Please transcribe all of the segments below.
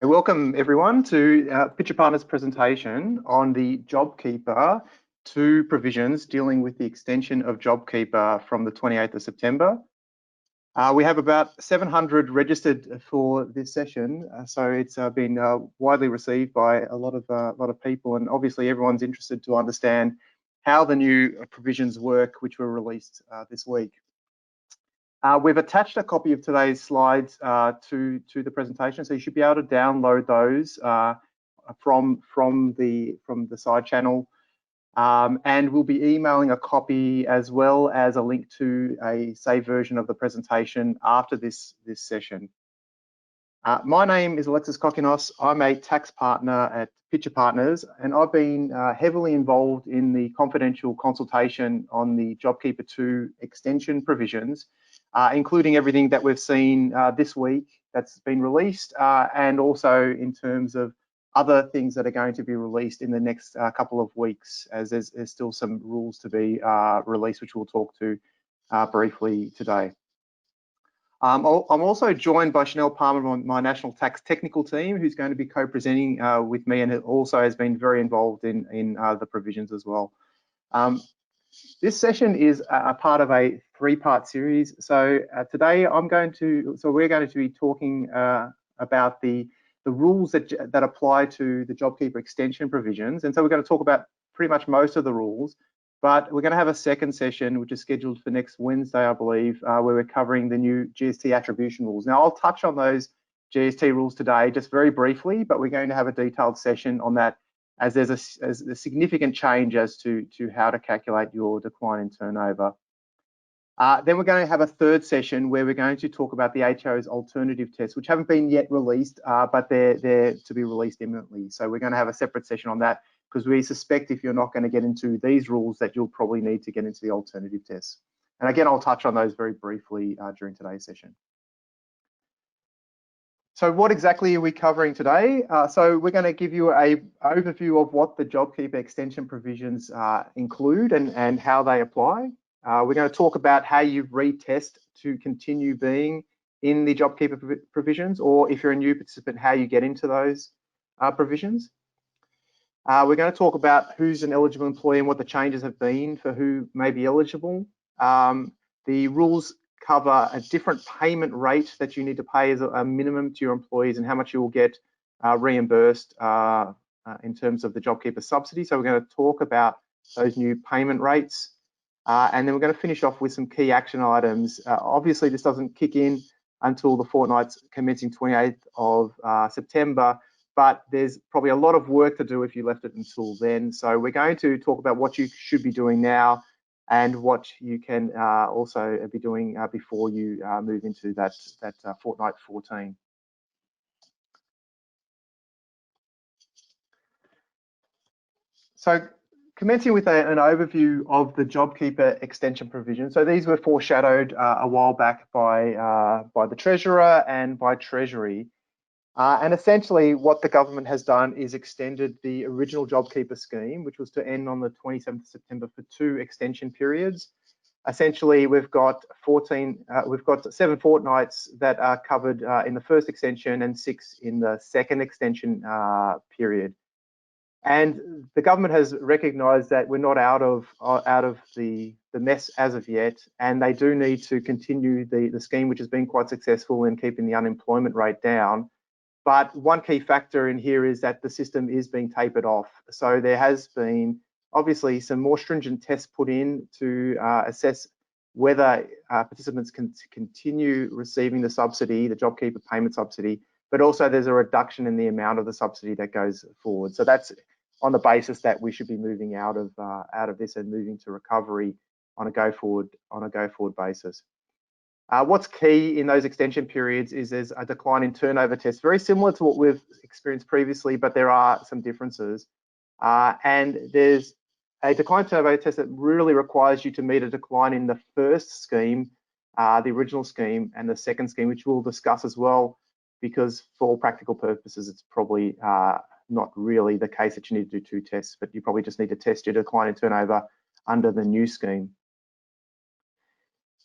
Welcome everyone to Pitcher Partners presentation on the JobKeeper 2 provisions dealing with the extension of JobKeeper from the 28th of September. We have about 700 registered for this session, so it's been widely received by a lot of people, and obviously everyone's interested to understand how the new provisions work, which were released this week. We've attached a copy of today's slides to the presentation, so you should be able to download those from the side channel, and we'll be emailing a copy as well as a link to a saved version of the presentation after this session. My name is Alexis Kokkinos. I'm a tax partner at Pitcher Partners, and I've been heavily involved in the confidential consultation on the JobKeeper 2 extension provisions, including everything that we've seen this week that's been released, and also in terms of other things that are going to be released in the next couple of weeks, as there's still some rules to be released, which we'll talk to briefly today. I'm also joined by Chanel Palmer on my national tax technical team, who's going to be co-presenting with me, and it also has been very involved in the provisions as well. This session is a part of a 3-part series. So today we're going to be talking about the rules that apply to the JobKeeper extension provisions, and so we're going to talk about pretty much most of the rules. But we're going to have a second session, which is scheduled for next Wednesday, I believe, where we're covering the new GST attribution rules. Now, I'll touch on those GST rules today just very briefly, but we're going to have a detailed session on that, as there's a significant change as to how to calculate your decline in turnover. Then we're going to have a third session where we're going to talk about the ATO's alternative tests, which haven't been yet released, but they're to be released imminently. So we're going to have a separate session on that, because we suspect if you're not going to get into these rules that you'll probably need to get into the alternative tests. And again, I'll touch on those very briefly during today's session. So what exactly are we covering today? So we're going to give you an overview of what the JobKeeper extension provisions include and how they apply. We're going to talk about how you retest to continue being in the JobKeeper provisions, or if you're a new participant, how you get into those provisions. We're going to talk about who's an eligible employee and what the changes have been for who may be eligible. The rules cover a different payment rate that you need to pay as a minimum to your employees, and how much you will get reimbursed in terms of the JobKeeper subsidy. So we're going to talk about those new payment rates. And then we're going to finish off with some key action items. Obviously, this doesn't kick in until the fortnight's commencing 28th of September, but there's probably a lot of work to do if you left it until then. So we're going to talk about what you should be doing now and what you can also be doing before you move into that fortnight 14. So commencing with an overview of the JobKeeper extension provision. So these were foreshadowed a while back by the Treasurer and by Treasury. And essentially what the government has done is extended the original JobKeeper scheme, which was to end on the 27th of September, for 2 extension periods. Essentially, we've got 7 fortnights that are covered in the first extension and 6 in the second extension period. And the government has recognised that we're not out of the mess as of yet, and they do need to continue the scheme, which has been quite successful in keeping the unemployment rate down. But one key factor in here is that the system is being tapered off. So there has been obviously some more stringent tests put in to assess whether participants can continue receiving the subsidy, the JobKeeper payment subsidy, but also there's a reduction in the amount of the subsidy that goes forward. So that's on the basis that we should be moving out of this and moving to recovery on a go forward basis. What's key in those extension periods is there's a decline in turnover test, very similar to what we've experienced previously, but there are some differences. And there's a decline in turnover test that really requires you to meet a decline in the first scheme, the original scheme, and the second scheme, which we'll discuss as well, because for all practical purposes, it's probably not really the case that you need to do 2 tests, but you probably just need to test your decline in turnover under the new scheme.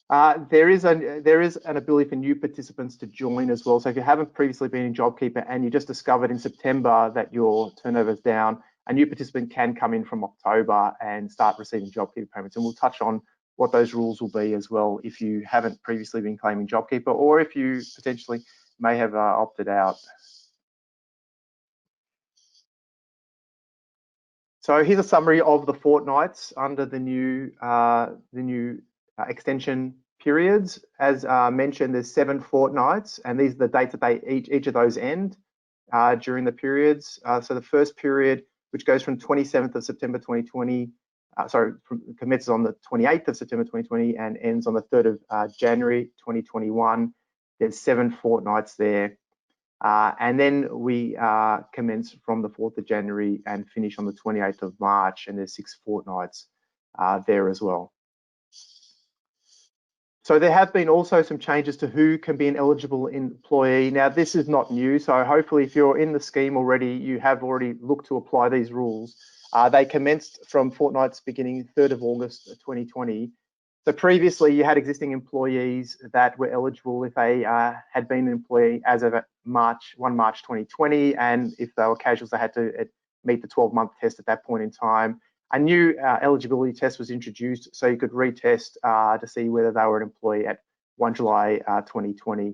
There is an ability for new participants to join as well. So if you haven't previously been in JobKeeper and you just discovered in September that your turnover is down, a new participant can come in from October and start receiving JobKeeper payments. And we'll touch on what those rules will be as well if you haven't previously been claiming JobKeeper or if you potentially may have opted out. So here's a summary of the fortnights under the new extension periods. As mentioned, there's 7 fortnights, and these are the dates that each of those end during the periods. So the first period, which goes from 27th of September 2020, commences on the 28th of September 2020 and ends on the 3rd of January 2021. There's 7 fortnights there. And then we commence from the 4th of January and finish on the 28th of March, and there's 6 fortnights there as well. So there have been also some changes to who can be an eligible employee. Now, this is not new, so hopefully if you're in the scheme already, you have already looked to apply these rules. They commenced from fortnights beginning 3rd of August 2020. So previously, you had existing employees that were eligible if they had been an employee as of 1 March 2020, and if they were casuals, they had to meet the 12-month test at that point in time. A new eligibility test was introduced, so you could retest to see whether they were an employee at 1 July 2020.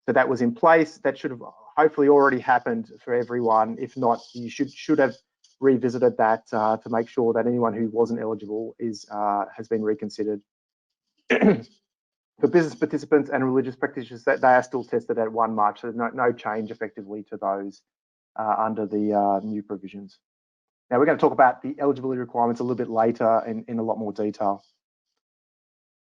So that was in place. That should have hopefully already happened for everyone. If not, you should have revisited that to make sure that anyone who wasn't eligible has been reconsidered. For business participants and religious practitioners, that they are still tested at 1 March, so there's no change effectively to those under the new provisions. Now we're going to talk about the eligibility requirements a little bit later in a lot more detail.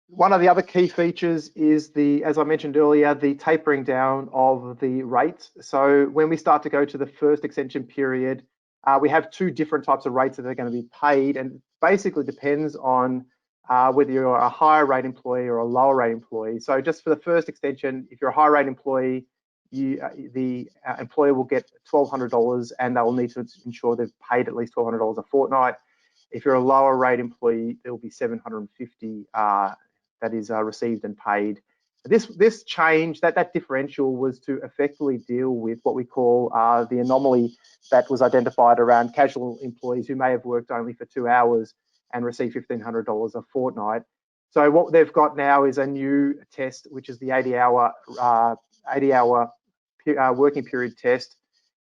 One of the other key features is as I mentioned earlier, the tapering down of the rates. So when we start to go to the first extension period, we have 2 different types of rates that are going to be paid, and basically depends on whether you're a higher rate employee or a lower rate employee. So just for the first extension, if you're a high rate employee, the employer will get $1,200, and they'll need to ensure they've paid at least $1,200 a fortnight. If you're a lower rate employee, there will be $750 that is received and paid. This change, that differential, was to effectively deal with what we call the anomaly that was identified around casual employees who may have worked only for 2 hours and receive $1,500 a fortnight. So what they've got now is a new test, which is the 80-hour working period test,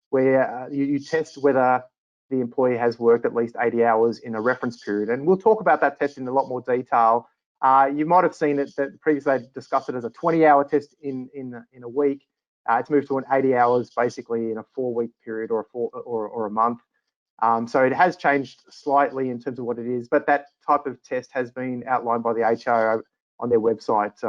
where you test whether the employee has worked at least 80 hours in a reference period. And we'll talk about that test in a lot more detail. You might have seen it that previously I discussed it as a 20-hour test in a week. It's moved to an 80 hours basically in a 4-week period or a month. So it has changed slightly in terms of what it is, but that type of test has been outlined by the HO on their website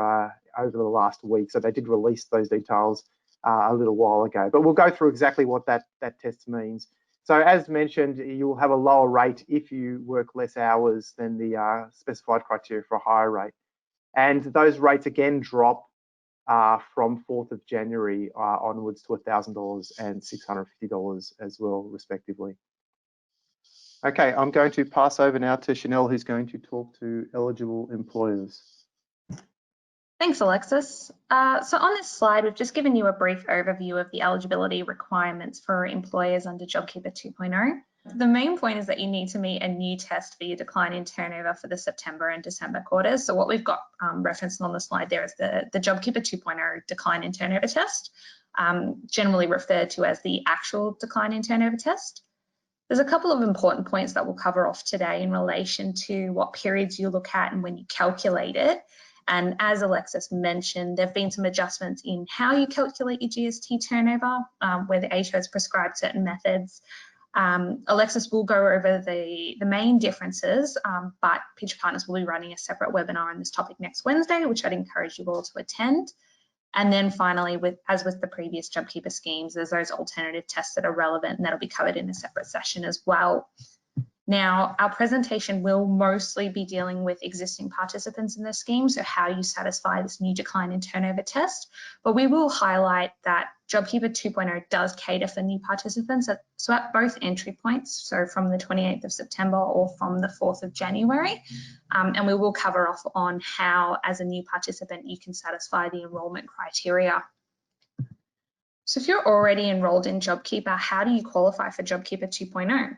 over the last week. So they did release those details a little while ago, but we'll go through exactly what that test means. So as mentioned, you will have a lower rate if you work less hours than the specified criteria for a higher rate. And those rates again drop from 4th of January onwards to $1,000 and $650 as well, respectively. Okay, I'm going to pass over now to Chanel, who's going to talk to eligible employers. Thanks, Alexis. So on this slide, we've just given you a brief overview of the eligibility requirements for employers under JobKeeper 2.0. The main point is that you need to meet a new test for your decline in turnover for the September and December quarters. So what we've got referenced on the slide there is the JobKeeper 2.0 decline in turnover test, generally referred to as the actual decline in turnover test. There's a couple of important points that we'll cover off today in relation to what periods you look at and when you calculate it. And as Alexis mentioned, there have been some adjustments in how you calculate your GST turnover, where the ATO has prescribed certain methods. Alexis will go over the main differences, but Pitcher Partners will be running a separate webinar on this topic next Wednesday, which I'd encourage you all to attend. And then finally, as with the previous JobKeeper schemes, there's those alternative tests that are relevant, and that'll be covered in a separate session as well. Now, our presentation will mostly be dealing with existing participants in the scheme, so how you satisfy this new decline in turnover test, but we will highlight that JobKeeper 2.0 does cater for new participants at both entry points, so from the 28th of September or from the 4th of January, and we will cover off on how, as a new participant, you can satisfy the enrolment criteria. So if you're already enrolled in JobKeeper, how do you qualify for JobKeeper 2.0?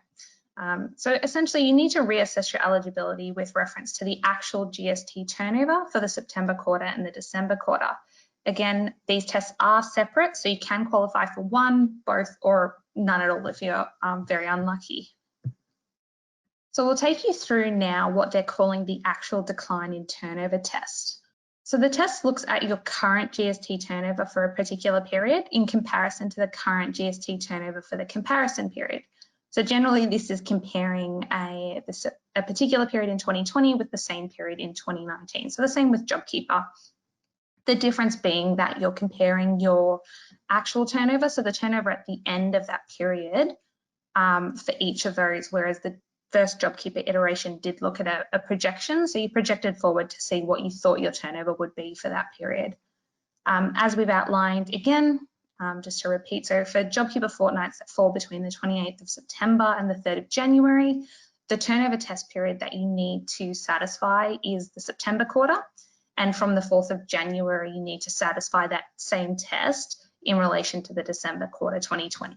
So essentially, you need to reassess your eligibility with reference to the actual GST turnover for the September quarter and the December quarter. Again, these tests are separate, so you can qualify for one, both, or none at all if you're very unlucky. So we'll take you through now what they're calling the actual decline in turnover test. So the test looks at your current GST turnover for a particular period in comparison to the current GST turnover for the comparison period. So generally, this is comparing a particular period in 2020 with the same period in 2019. So the same with JobKeeper. The difference being that you're comparing your actual turnover, so the turnover at the end of that period for each of those, whereas the first JobKeeper iteration did look at a projection. So you projected forward to see what you thought your turnover would be for that period. As we've outlined again, just to repeat, so for JobKeeper fortnights that fall between the 28th of September and the 3rd of January, the turnover test period that you need to satisfy is the September quarter. And from the 4th of January, you need to satisfy that same test in relation to the December quarter 2020.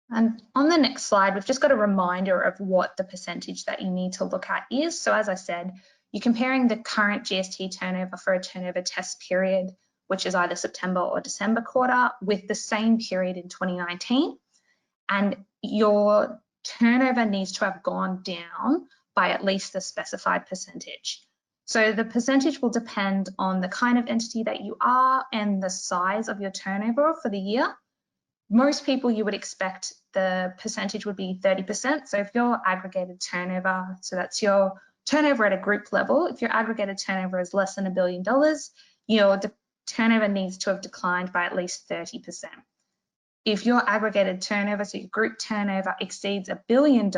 And on the next slide, we've just got a reminder of what the percentage that you need to look at is. So as I said, you're comparing the current GST turnover for a turnover test period, which is either September or December quarter, with the same period in 2019. And your turnover needs to have gone down by at least the specified percentage. So the percentage will depend on the kind of entity that you are and the size of your turnover for the year. Most people, you would expect the percentage would be 30%. So if your aggregated turnover, so that's your turnover at a group level, if your aggregated turnover is less than $1 billion, your turnover needs to have declined by at least 30%. If your aggregated turnover, so your group turnover exceeds $1 billion,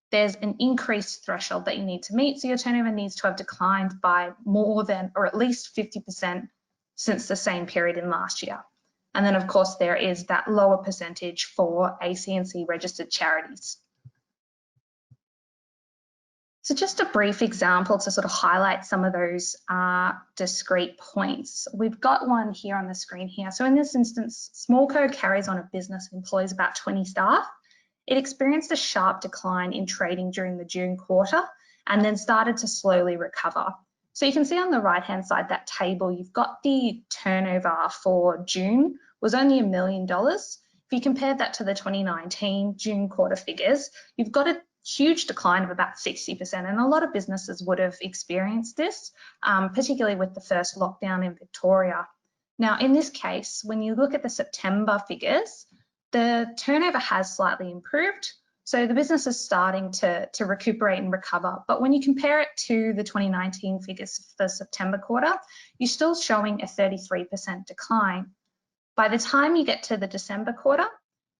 there's an increased threshold that you need to meet. So your turnover needs to have declined by more than, or at least 50% since the same period in last year. And then of course there is that lower percentage for AC&C registered charities. So just a brief example to sort of highlight some of those discrete points. We've got one here on the screen here. So in this instance, Smallco carries on a business that employs about 20 staff. It experienced a sharp decline in trading during the June quarter and then started to slowly recover. So you can see on the right-hand side, that table, you've got the turnover for June was only $1 million. If you compare that to the 2019 June quarter figures, you've got a huge decline of about 60%, and a lot of businesses would have experienced this, particularly with the first lockdown in Victoria. Now, in this case, when you look at the September figures, the turnover has slightly improved, so the business is starting to recuperate and recover. But when you compare it to the 2019 figures for the September quarter, you're still showing a 33% decline. By the time you get to the December quarter,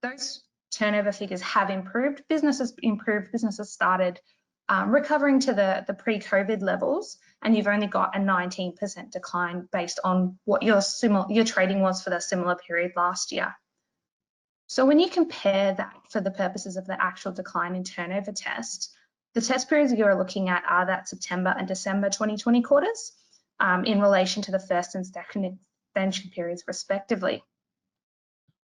those turnover figures have improved. Businesses improved, businesses started recovering to the pre-COVID levels, and you've only got a 19% decline based on what your trading was for the similar period last year. So when you compare that for the purposes of the actual decline in turnover test, the test periods you're looking at are that September and December 2020 quarters in relation to the first and second extension periods respectively.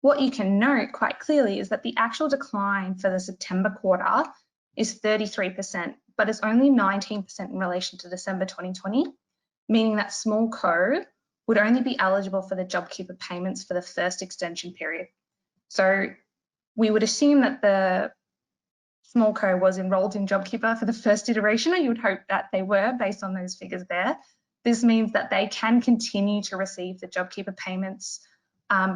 What you can note quite clearly is that the actual decline for the September quarter is 33%, but it's only 19% in relation to December 2020, meaning that Smallco would only be eligible for the JobKeeper payments for the first extension period. So we would assume that the Smallco was enrolled in JobKeeper for the first iteration, or you would hope that they were based on those figures there. This means that they can continue to receive the JobKeeper payments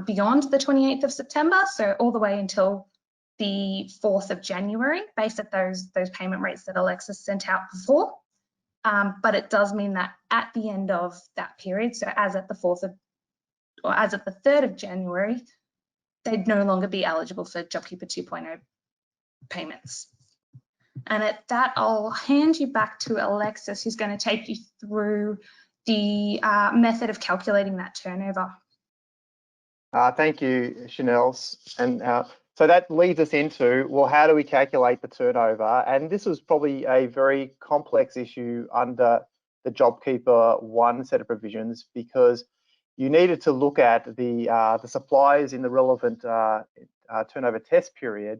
beyond the 28th of September, so all the way until the 4th of January, based at those payment rates that Alexis sent out before. But it does mean that at the end of that period, so as at the 3rd of January, they'd no longer be eligible for JobKeeper 2.0 payments. And at that, I'll hand you back to Alexis, who's going to take you through the method of calculating that turnover. Thank you, Chanel. And so that leads us into, well, how do we calculate the turnover? And this was probably a very complex issue under the JobKeeper 1 set of provisions, because you needed to look at the suppliers in the relevant turnover test period,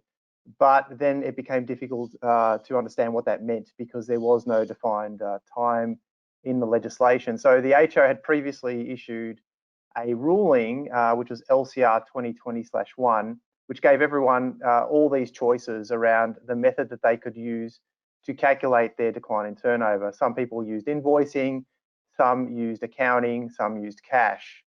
but then it became difficult to understand what that meant because there was no defined time in the legislation. So the HO had previously issued a ruling, which was LCR 2020/1, which gave everyone all these choices around the method that they could use to calculate their decline in turnover. Some people used invoicing, some used accounting, some used cash.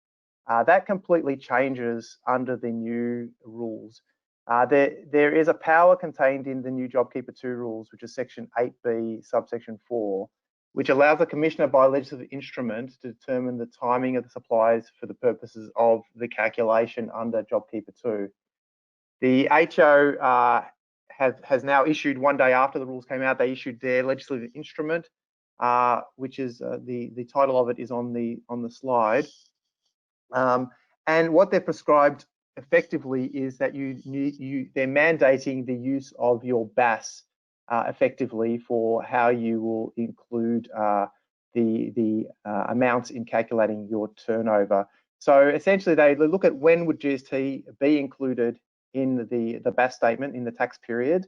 That completely changes under the new rules. There is a power contained in the new JobKeeper 2 rules, which is section 8B, subsection 4, which allows the Commissioner by legislative instrument to determine the timing of the supplies for the purposes of the calculation under JobKeeper 2. The HO has now issued, one day after the rules came out, they issued their legislative instrument, which is the title of it is on the slide. And what they're prescribed effectively is that they're mandating the use of your BAS effectively for how you will include the amounts in calculating your turnover. So essentially, they look at when would GST be included in the BAS statement in the tax period,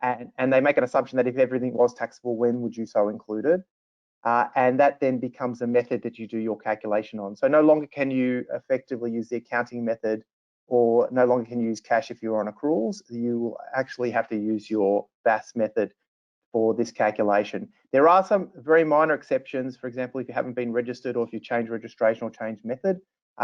and they make an assumption that if everything was taxable, when would you so include it? And that then becomes a method that you do your calculation on. So no longer can you effectively use the accounting method, or no longer can you use cash if you're on accruals. You will actually have to use your BAS method for this calculation. There are some very minor exceptions. For example, if you haven't been registered, or if you change registration or change method,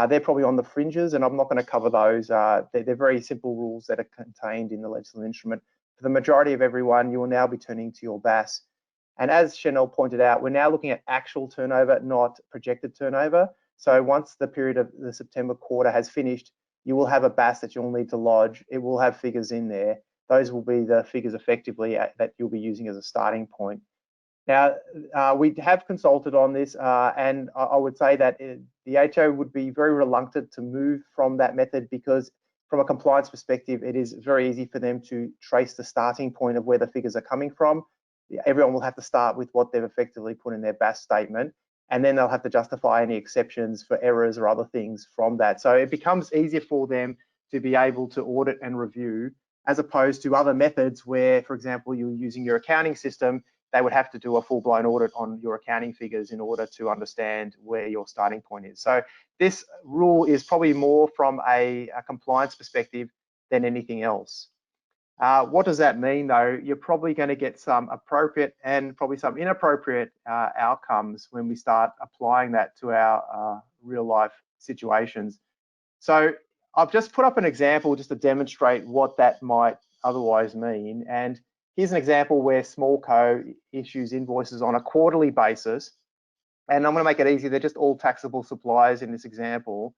they're probably on the fringes, and I'm not going to cover those. They're very simple rules that are contained in the legislative instrument. For the majority of everyone, you will now be turning to your BAS. And as Chanel pointed out, we're now looking at actual turnover, not projected turnover. So once the period of the September quarter has finished, you will have a BAS that you'll need to lodge. It will have figures in there. Those will be the figures effectively that you'll be using as a starting point. Now, we have consulted on this, and I would say that the HO would be very reluctant to move from that method, because from a compliance perspective, it is very easy for them to trace the starting point of where the figures are coming from. Everyone will have to start with what they've effectively put in their BAS statement, and then they'll have to justify any exceptions for errors or other things from that. So it becomes easier for them to be able to audit and review, as opposed to other methods where, for example, you're using your accounting system, they would have to do a full-blown audit on your accounting figures in order to understand where your starting point is. So this rule is probably more from a compliance perspective than anything else. What does that mean, though? You're probably going to get some appropriate and probably some inappropriate outcomes when we start applying that to our real life situations. So I've just put up an example just to demonstrate what that might otherwise mean. And here's an example where Smallco issues invoices on a quarterly basis. And I'm going to make it easy. They're just all taxable suppliers in this example.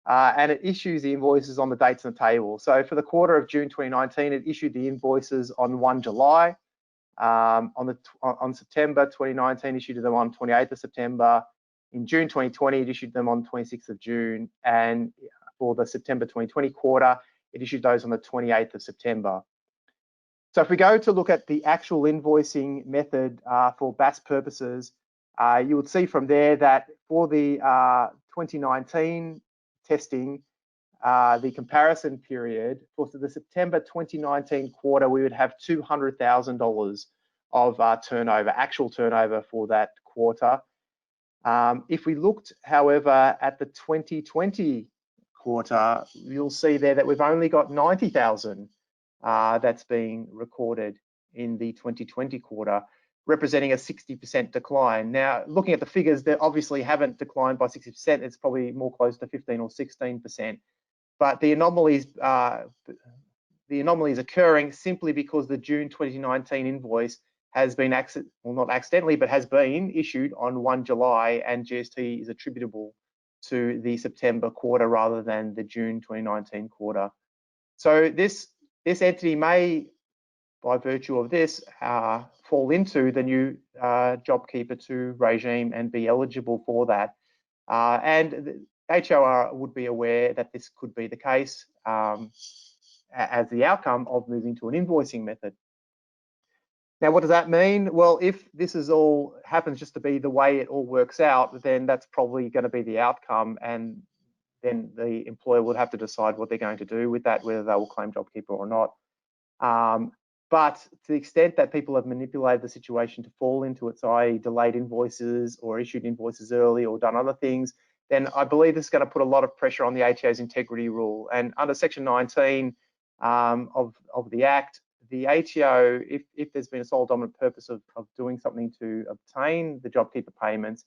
And it issues the invoices on the dates in the table. So for the quarter of June 2019, it issued the invoices on 1 July. On September 2019, issued them on 28th of September. In June 2020, it issued them on 26th of June. And for the September 2020 quarter, it issued those on the 28th of September. So if we go to look at the actual invoicing method for BAS purposes, you would see from there that for the 2019 testing, the comparison period for the September 2019 quarter, we would have $200,000 of turnover, actual turnover for that quarter. If we looked, however, at the 2020 quarter, you'll see there that we've only got 90,000 that's being recorded in the 2020 quarter, representing a 60% decline. Now, looking at the figures, they obviously haven't declined by 60%. It's probably more close to 15 or 16%. But the anomalies occurring simply because the June 2019 invoice has been, well, not accidentally, but has been issued on 1 July, and GST is attributable to the September quarter rather than the June 2019 quarter. So this entity may by virtue of this, fall into the new JobKeeper 2 regime and be eligible for that. And the HOR would be aware that this could be the case as the outcome of moving to an invoicing method. Now, what does that mean? Well, if this is all happens just to be the way it all works out, then that's probably going to be the outcome, and then the employer would have to decide what they're going to do with that, whether they will claim JobKeeper or not. But to the extent that people have manipulated the situation to fall into it, so i.e. delayed invoices or issued invoices early or done other things, then I believe this is going to put a lot of pressure on the ATO's integrity rule. And under Section 19 of the Act, the ATO, if there's been a sole dominant purpose of doing something to obtain the JobKeeper payments,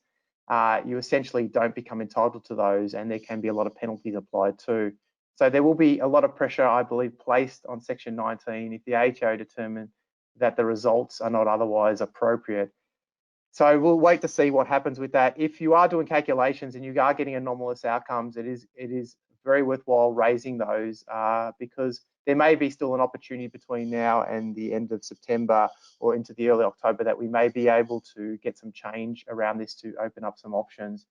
you essentially don't become entitled to those, and there can be a lot of penalties applied too. So there will be a lot of pressure, I believe, placed on Section 19 if the ATO determine that the results are not otherwise appropriate. So we'll wait to see what happens with that. If you are doing calculations and you are getting anomalous outcomes, it is very worthwhile raising those because there may be still an opportunity between now and the end of September or into the early October that we may be able to get some change around this to open up some options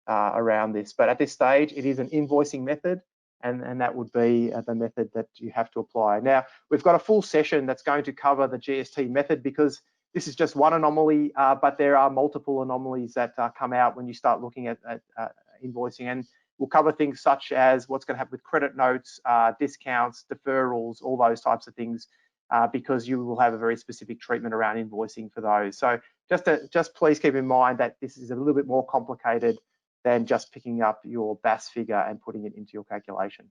around this. But at this stage, it is an invoicing method, and that would be the method that you have to apply. Now, we've got a full session that's going to cover the GST method because this is just one anomaly, but there are multiple anomalies that come out when you start looking at invoicing, and we'll cover things such as what's going to happen with credit notes, discounts, deferrals, all those types of things, because you will have a very specific treatment around invoicing for those. So just please keep in mind that this is a little bit more complicated than just picking up your BAS figure and putting it into your calculation.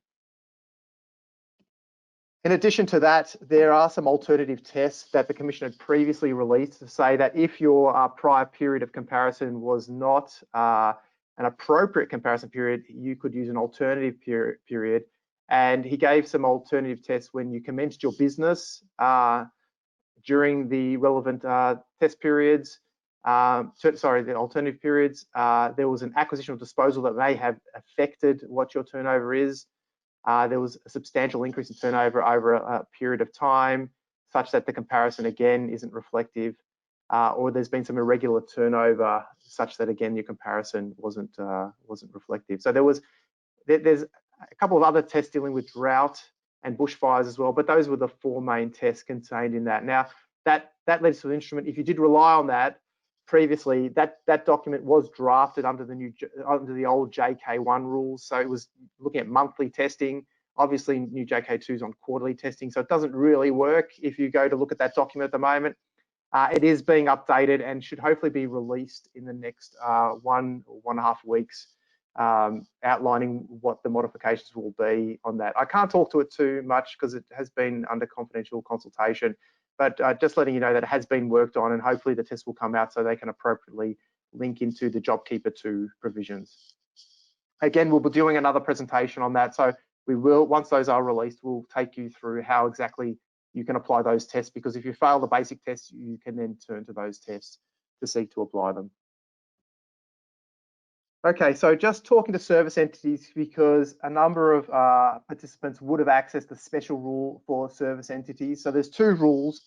In addition to that, there are some alternative tests that the Commission had previously released to say that if your prior period of comparison was not an appropriate comparison period, you could use an alternative period. And he gave some alternative tests when you commenced your business during the relevant test periods. The alternative periods. There was an acquisition or disposal that may have affected what your turnover is. There was a substantial increase in turnover over a period of time, such that the comparison again isn't reflective, or there's been some irregular turnover, such that again your comparison wasn't reflective. So there's a couple of other tests dealing with drought and bushfires as well, but those were the four main tests contained in that. Now that legislative instrument, if you did rely on that previously, that document was drafted under the old JK1 rules, so it was looking at monthly testing. Obviously, new JK2 is on quarterly testing, so it doesn't really work if you go to look at that document at the moment. It is being updated and should hopefully be released in the next 1 or 1.5 weeks, outlining what the modifications will be on that. I can't talk to it too much because it has been under confidential consultation, but just letting you know that it has been worked on, and hopefully the test will come out so they can appropriately link into the JobKeeper 2 provisions. Again, we'll be doing another presentation on that, so we will, once those are released, we'll take you through how exactly you can apply those tests, because if you fail the basic tests, you can then turn to those tests to seek to apply them. Okay, so just talking to service entities, because a number of participants would have accessed the special rule for service entities. So there's two rules.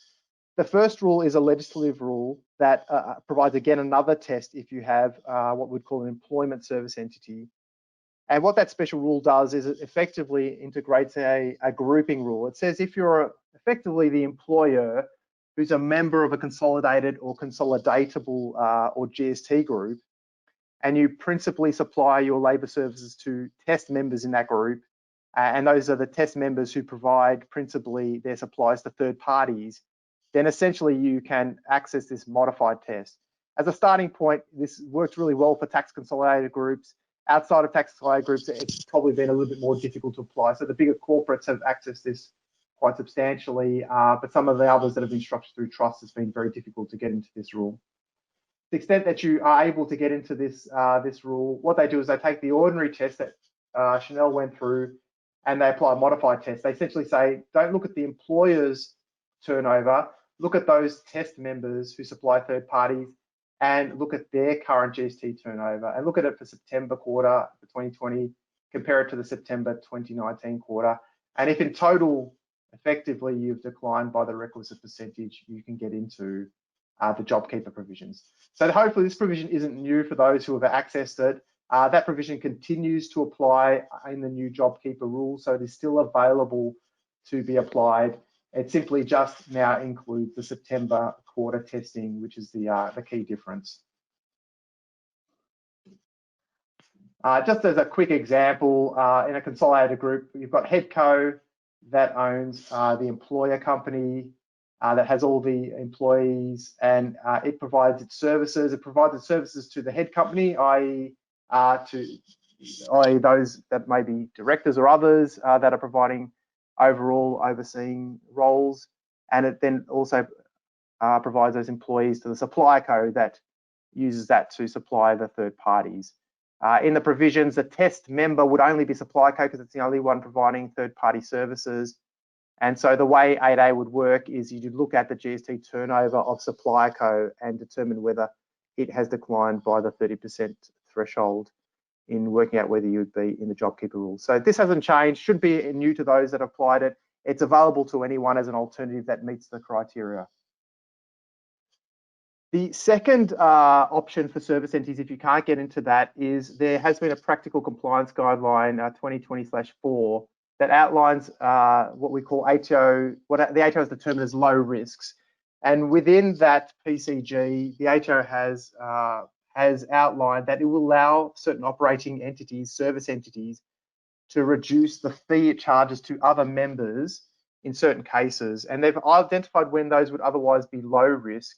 The first rule is a legislative rule that provides, again, another test if you have what we'd call an employment service entity. And what that special rule does is it effectively integrates a grouping rule. It says if you're effectively the employer who's a member of a consolidated or consolidatable or GST group, and you principally supply your labour services to test members in that group, and those are the test members who provide principally their supplies to third parties, then essentially you can access this modified test. As a starting point, this works really well for tax consolidated groups. Outside of tax consolidated groups, it's probably been a little bit more difficult to apply. So the bigger corporates have accessed this quite substantially, but some of the others that have been structured through trusts, it's been very difficult to get into this rule. To the extent that you are able to get into this rule, what they do is they take the ordinary test that Chanel went through and they apply a modified test. They essentially say, don't look at the employer's turnover, look at those test members who supply third parties and look at their current GST turnover and look at it for September quarter for 2020, compare it to the September 2019 quarter. And if in total, effectively you've declined by the requisite percentage, you can get into the JobKeeper provisions. So hopefully this provision isn't new for those who have accessed it. That provision continues to apply in the new JobKeeper rules, so it is still available to be applied. It simply just now includes the September quarter testing, which is the key difference. Just as a quick example, in a consolidated group, you've got Headco that owns the employer company that has all the employees, and it provides its services. It provides its services to the head company, i.e. those that may be directors or others that are providing overall overseeing roles, and it then also provides those employees to the supplier co that uses that to supply the third parties. In the provisions, the test member would only be supplier co because it's the only one providing third-party services. And so the way 8A would work is you'd look at the GST turnover of supplier co and determine whether it has declined by the 30% threshold in working out whether you'd be in the JobKeeper rules. So this hasn't changed, should be new to those that applied it. It's available to anyone as an alternative that meets the criteria. The second option for service entities, if you can't get into that, is there has been a practical compliance guideline 2020/4 that outlines what we call HO, what the HO has determined as low risks. And within that PCG, the HO has outlined that it will allow certain operating entities, service entities, to reduce the fee it charges to other members in certain cases. And they've identified when those would otherwise be low risk.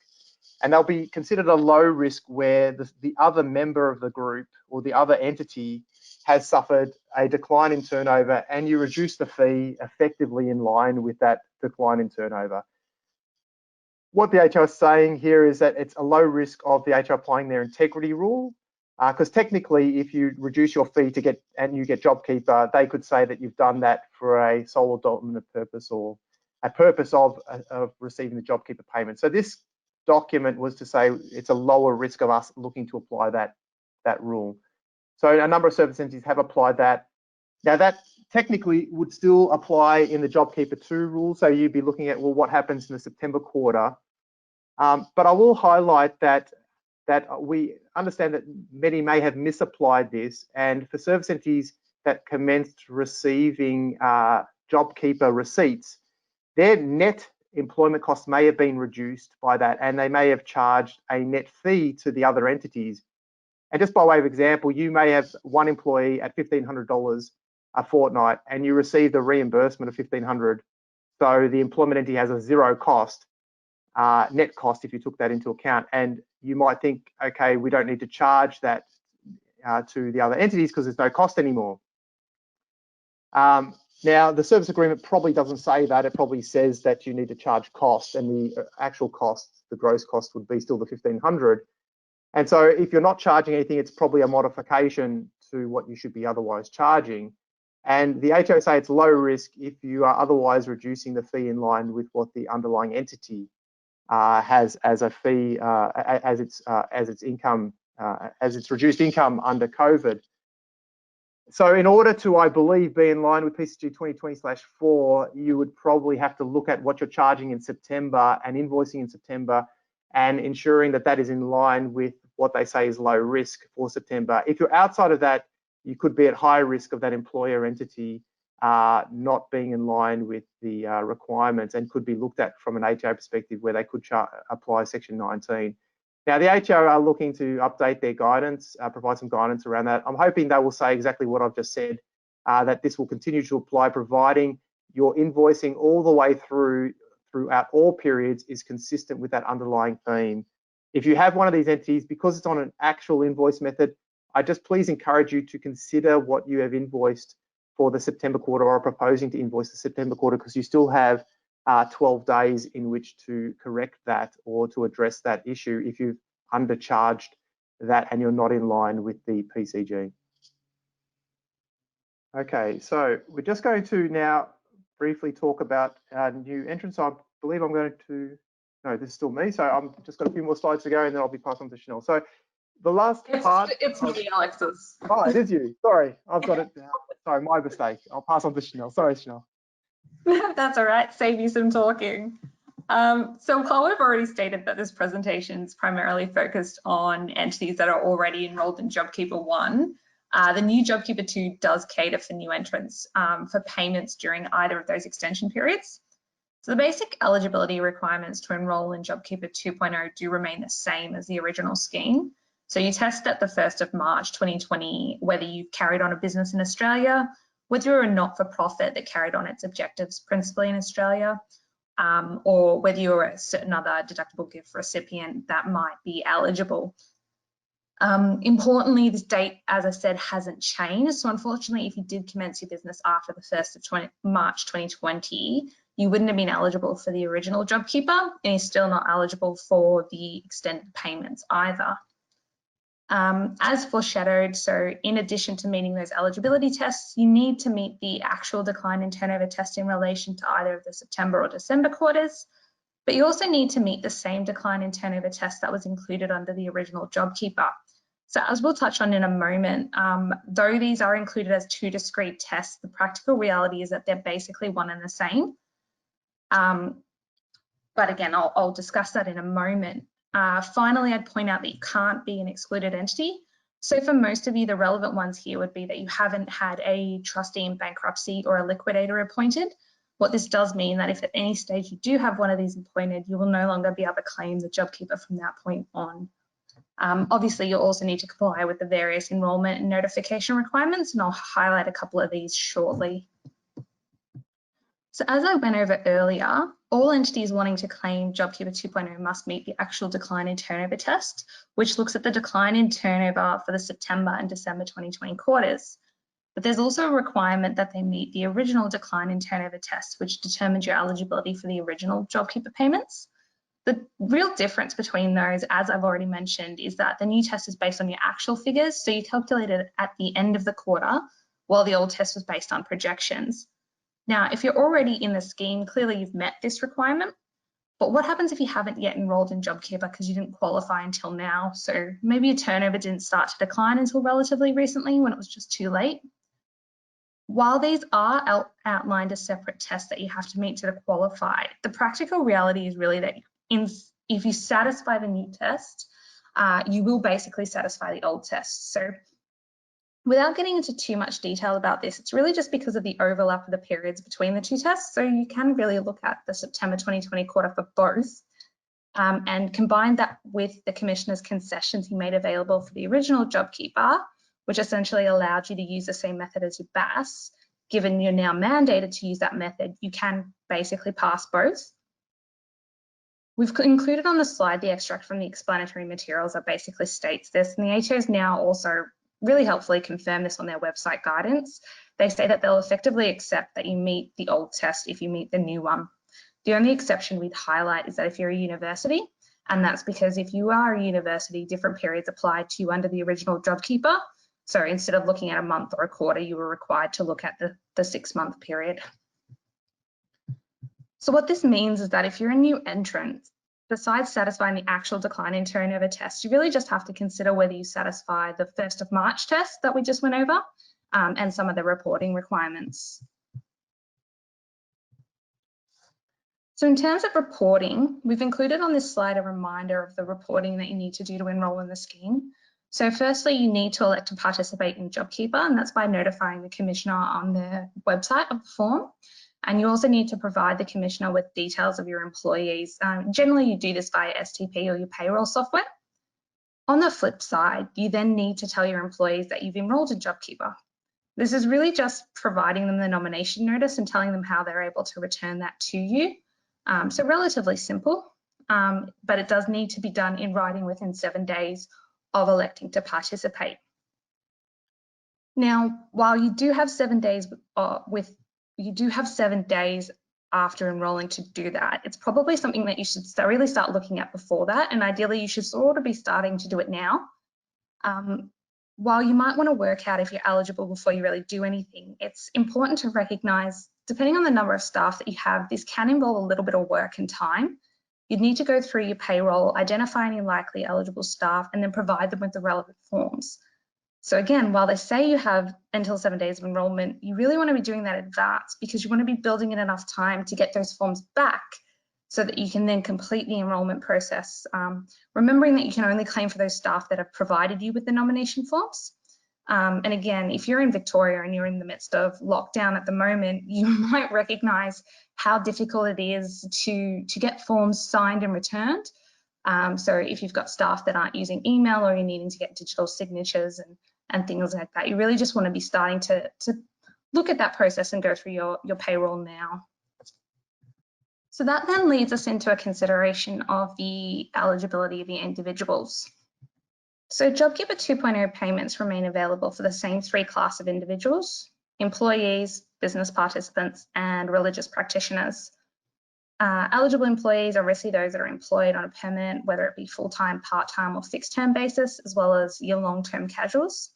And they'll be considered a low risk where the other member of the group or the other entity has suffered a decline in turnover, and you reduce the fee effectively in line with that decline in turnover. What the HO is saying here is that it's a low risk of the HO applying their integrity rule, because technically if you reduce your fee to get and you get JobKeeper, they could say that you've done that for a sole or dominant purpose or a purpose of receiving the JobKeeper payment. So this document was to say it's a lower risk of us looking to apply that rule. So a number of service entities have applied that. Now that technically would still apply in the JobKeeper 2 rule. So you'd be looking at, well, what happens in the September quarter? But I will highlight that we understand that many may have misapplied this, and for service entities that commenced receiving JobKeeper receipts, their net employment costs may have been reduced by that, and they may have charged a net fee to the other entities. And just by way of example, you may have one employee at $1,500 a fortnight, and you received a reimbursement of $1,500. So the employment entity has a zero cost, net cost if you took that into account. And you might think, okay, we don't need to charge that to the other entities because there's no cost anymore. Now, the service agreement probably doesn't say that. It probably says that you need to charge costs, and the actual cost, the gross cost, would be still the $1,500. And so if you're not charging anything, it's probably a modification to what you should be otherwise charging. And the HO say it's low risk if you are otherwise reducing the fee in line with what the underlying entity has as a fee, as its income, as its reduced income under COVID. So in order to, I believe, be in line with PCG 2020/4, you would probably have to look at what you're charging in September and invoicing in September and ensuring that that is in line with what they say is low risk for September. If you're outside of that, you could be at high risk of that employer entity not being in line with the requirements, and could be looked at from an HO perspective where they could apply Section 19. Now, the HO are looking to update their guidance, provide some guidance around that. I'm hoping they will say exactly what I've just said, that this will continue to apply, providing your invoicing all the way throughout all periods is consistent with that underlying theme. If you have one of these entities, because it's on an actual invoice method, I just please encourage you to consider what you have invoiced for the September quarter or are proposing to invoice the September quarter, because you still have 12 days in which to correct that or to address that issue if you've undercharged that and you're not in line with the PCG. Okay, so we're just going to now briefly talk about new entrants. I believe I'm going to, no, this is still me. So I'm just got a few more slides to go and then I'll be passing on to Chanel. So the last part. It's me, Alexis. Oh, it is you. Sorry, I've got it. Sorry, my mistake. I'll pass on to Chanel. Sorry, Chanel. That's all right, save you some talking. So while we've already stated that this presentation is primarily focused on entities that are already enrolled in JobKeeper 1, the new JobKeeper 2 does cater for new entrants for payments during either of those extension periods. So the basic eligibility requirements to enrol in JobKeeper 2.0 do remain the same as the original scheme. So you test at the 1st of March 2020 whether you've carried on a business in Australia, whether you're a not-for-profit that carried on its objectives principally in Australia, or whether you're a certain other deductible gift recipient that might be eligible. Importantly, this date, as I said, hasn't changed. So unfortunately, if you did commence your business after the 1st of March 2020, you wouldn't have been eligible for the original JobKeeper, and you're still not eligible for the extended payments either. As foreshadowed, so in addition to meeting those eligibility tests, you need to meet the actual decline in turnover test in relation to either of the September or December quarters, but you also need to meet the same decline in turnover test that was included under the original JobKeeper. So as we'll touch on in a moment, though these are included as two discrete tests, the practical reality is that they're basically one and the same. But again, I'll discuss that in a moment. Finally, I'd point out that you can't be an excluded entity. So for most of you, the relevant ones here would be that you haven't had a trustee in bankruptcy or a liquidator appointed. What this does mean that if at any stage you do have one of these appointed, you will no longer be able to claim the JobKeeper from that point on. Obviously, you'll also need to comply with the various enrolment and notification requirements, and I'll highlight a couple of these shortly. So as I went over earlier, all entities wanting to claim JobKeeper 2.0 must meet the actual decline in turnover test, which looks at the decline in turnover for the September and December 2020 quarters. But there's also a requirement that they meet the original decline in turnover test, which determines your eligibility for the original JobKeeper payments. The real difference between those, as I've already mentioned, is that the new test is based on your actual figures, so you calculate it at the end of the quarter, while the old test was based on projections. Now, if you're already in the scheme, clearly you've met this requirement, but what happens if you haven't yet enrolled in JobKeeper because you didn't qualify until now? So maybe your turnover didn't start to decline until relatively recently when it was just too late. While these are outlined as separate tests that you have to meet to qualify, the practical reality is really that if you satisfy the new test, you will basically satisfy the old test. So without getting into too much detail about this, it's really just because of the overlap of the periods between the two tests. So you can really look at the September 2020 quarter for both and combine that with the Commissioner's concessions he made available for the original JobKeeper, which essentially allowed you to use the same method as your BAS. Given you're now mandated to use that method, you can basically pass both. We've included on the slide the extract from the explanatory materials that basically states this, and the ATO's now also really helpfully confirm this on their website guidance. They say that they'll effectively accept that you meet the old test if you meet the new one. The only exception we'd highlight is that if you're a university, and that's because if you are a university, different periods apply to you under the original JobKeeper. So instead of looking at a month or a quarter, you were required to look at the 6-month period. So what this means is that if you're a new entrant, besides satisfying the actual decline in turnover test, you really just have to consider whether you satisfy the 1st of March test that we just went over and some of the reporting requirements. So in terms of reporting, we've included on this slide a reminder of the reporting that you need to do to enrol in the scheme. So firstly, you need to elect to participate in JobKeeper, and that's by notifying the Commissioner on the website of the form. And you also need to provide the Commissioner with details of your employees. Generally, you do this via STP or your payroll software. On the flip side, you then need to tell your employees that you've enrolled in JobKeeper. This is really just providing them the nomination notice and telling them how they're able to return that to you. So relatively simple, but it does need to be done in writing within 7 days of electing to participate. Now, while you do have 7 days after enrolling to do that, it's probably something that you should really start looking at before that, and ideally you should sort of be starting to do it now. While you might want to work out if you're eligible before you really do anything, it's important to recognise, depending on the number of staff that you have, this can involve a little bit of work and time. You'd need to go through your payroll, identify any likely eligible staff, and then provide them with the relevant forms. So again, while they say you have until 7 days of enrolment, you really want to be doing that in advance because you want to be building in enough time to get those forms back so that you can then complete the enrolment process. Remembering that you can only claim for those staff that have provided you with the nomination forms. And again, if you're in Victoria and you're in the midst of lockdown at the moment, you might recognise how difficult it is to get forms signed and returned. So if you've got staff that aren't using email or you're needing to get digital signatures and things like that, you really just want to be starting to look at that process and go through your payroll now. So that then leads us into a consideration of the eligibility of the individuals. So JobKeeper 2.0 payments remain available for the same three classes of individuals: employees, business participants, and religious practitioners. Eligible employees are obviously those that are employed on a permanent, whether it be full-time, part-time, or fixed-term basis, as well as your long-term casuals.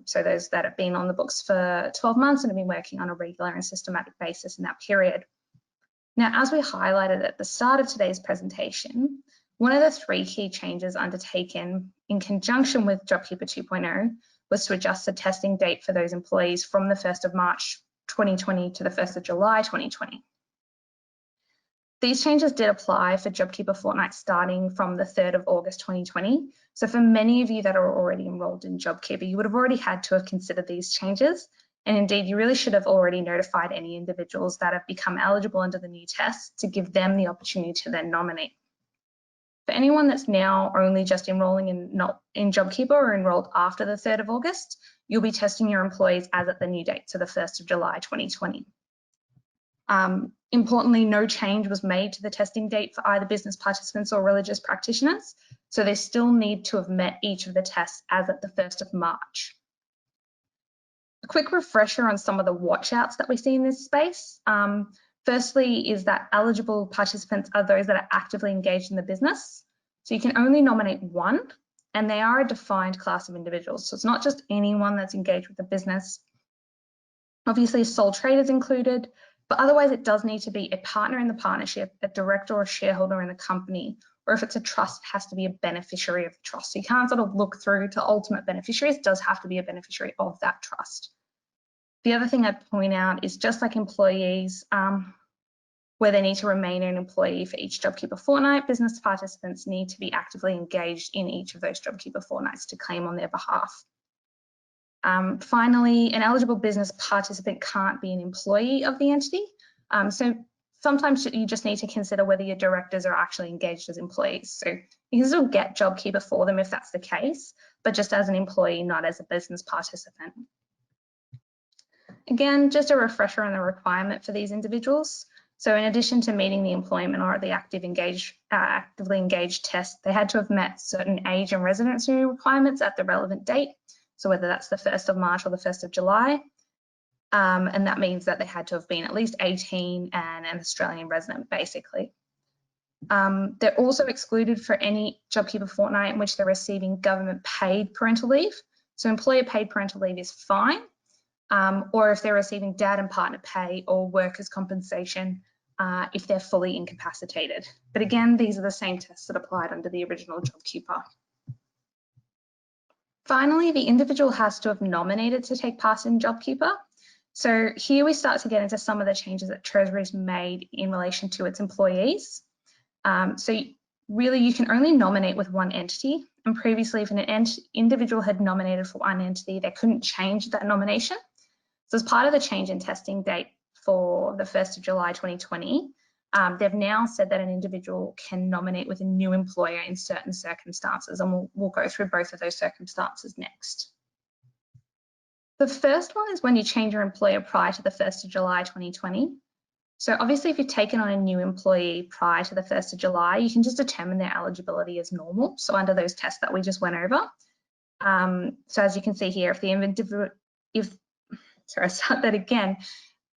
So those that have been on the books for 12 months and have been working on a regular and systematic basis in that period. Now, as we highlighted at the start of today's presentation, one of the three key changes undertaken in conjunction with JobKeeper 2.0 was to adjust the testing date for those employees from the 1st of March 2020 to the 1st of July 2020. These changes did apply for JobKeeper Fortnight starting from the 3rd of August 2020. So for many of you that are already enrolled in JobKeeper, you would have already had to have considered these changes. And indeed, you really should have already notified any individuals that have become eligible under the new test to give them the opportunity to then nominate. For anyone that's now only just enrolling in JobKeeper or enrolled after the 3rd of August, you'll be testing your employees as at the new date, so the 1st of July 2020. Importantly, no change was made to the testing date for either business participants or religious practitioners, so they still need to have met each of the tests as at the 1st of March. A quick refresher on some of the watch-outs that we see in this space. Firstly is that eligible participants are those that are actively engaged in the business. So you can only nominate one, and they are a defined class of individuals. So it's not just anyone that's engaged with the business. Obviously, a sole trader is included, but otherwise it does need to be a partner in the partnership, a director or a shareholder in the company, or if it's a trust, it has to be a beneficiary of the trust. So you can't sort of look through to ultimate beneficiaries, it does have to be a beneficiary of that trust. The other thing I'd point out is just like employees, where they need to remain an employee for each JobKeeper fortnight, business participants need to be actively engaged in each of those JobKeeper fortnights to claim on their behalf. Finally, an eligible business participant can't be an employee of the entity. So sometimes you just need to consider whether your directors are actually engaged as employees. So you can still get JobKeeper for them if that's the case, but just as an employee, not as a business participant. Again, just a refresher on the requirement for these individuals. So in addition to meeting the employment or the actively engaged test, they had to have met certain age and residency requirements at the relevant date. So whether that's the 1st of March or the 1st of July. And that means that they had to have been at least 18 and an Australian resident, basically. They're also excluded for any JobKeeper fortnight in which they're receiving government paid parental leave. So employer paid parental leave is fine. Or if they're receiving dad and partner pay or workers' compensation if they're fully incapacitated. But again, these are the same tests that applied under the original JobKeeper. Finally, the individual has to have nominated to take part in JobKeeper. So here we start to get into some of the changes that Treasury's made in relation to its employees. So really you can only nominate with one entity, and previously if an individual had nominated for one entity, they couldn't change that nomination. So as part of the change in testing date for the 1st of July 2020, they've now said that an individual can nominate with a new employer in certain circumstances, and we'll go through both of those circumstances next. The first one is when you change your employer prior to the 1st of July 2020. So obviously if you've taken on a new employee prior to the 1st of July, you can just determine their eligibility as normal. So under those tests that we just went over. So as you can see here, sorry, I'll start that again.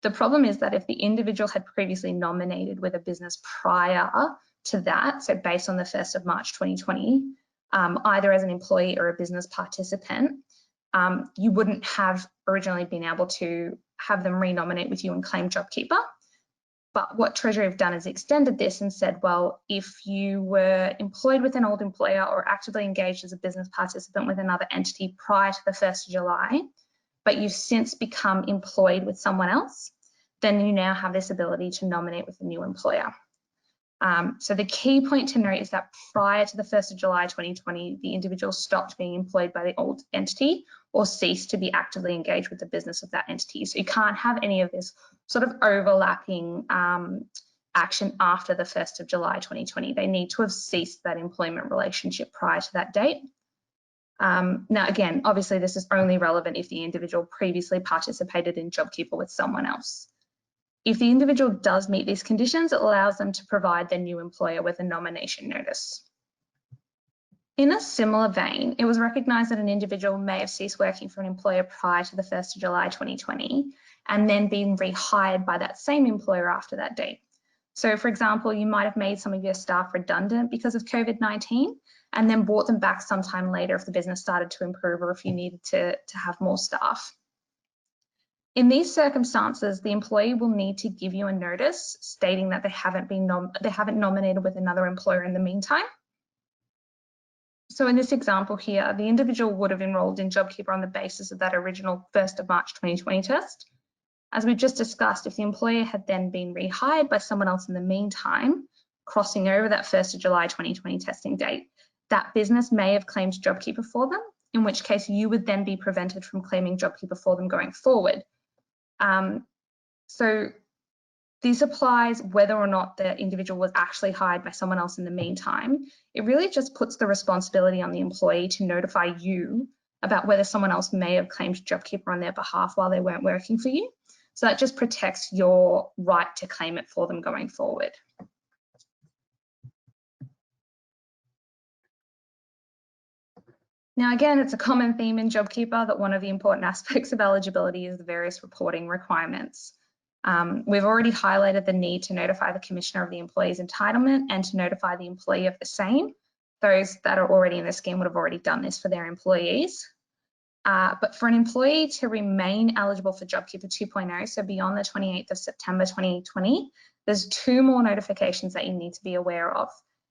The problem is that if the individual had previously nominated with a business prior to that, so based on the 1st of March 2020, either as an employee or a business participant, you wouldn't have originally been able to have them renominate with you and claim JobKeeper. But what Treasury have done is extended this and said, well, if you were employed with an old employer or actively engaged as a business participant with another entity prior to the 1st of July, but you've since become employed with someone else, then you now have this ability to nominate with a new employer. So the key point to note is that prior to the 1st of July 2020, the individual stopped being employed by the old entity or ceased to be actively engaged with the business of that entity. So you can't have any of this sort of overlapping action after the 1st of July 2020. They need to have ceased that employment relationship prior to that date. Now, again, obviously this is only relevant if the individual previously participated in JobKeeper with someone else. If the individual does meet these conditions, it allows them to provide their new employer with a nomination notice. In a similar vein, it was recognised that an individual may have ceased working for an employer prior to the 1st of July 2020 and then been rehired by that same employer after that date. So, for example, you might have made some of your staff redundant because of COVID-19 and then brought them back sometime later if the business started to improve or if you needed to have more staff. In these circumstances, the employee will need to give you a notice stating that they haven't nominated with another employer in the meantime. So in this example here, the individual would have enrolled in JobKeeper on the basis of that original 1st of March 2020 test. As we just discussed, if the employer had then been rehired by someone else in the meantime, crossing over that 1st of July 2020 testing date, that business may have claimed JobKeeper for them, in which case you would then be prevented from claiming JobKeeper for them going forward. So this applies whether or not the individual was actually hired by someone else in the meantime. It really just puts the responsibility on the employee to notify you about whether someone else may have claimed JobKeeper on their behalf while they weren't working for you. So that just protects your right to claim it for them going forward. Now, again, it's a common theme in JobKeeper that one of the important aspects of eligibility is the various reporting requirements. We've already highlighted the need to notify the commissioner of the employee's entitlement and to notify the employee of the same. Those that are already in the scheme would have already done this for their employees. But for an employee to remain eligible for JobKeeper 2.0, so beyond the 28th of September 2020, there's 2 more notifications that you need to be aware of.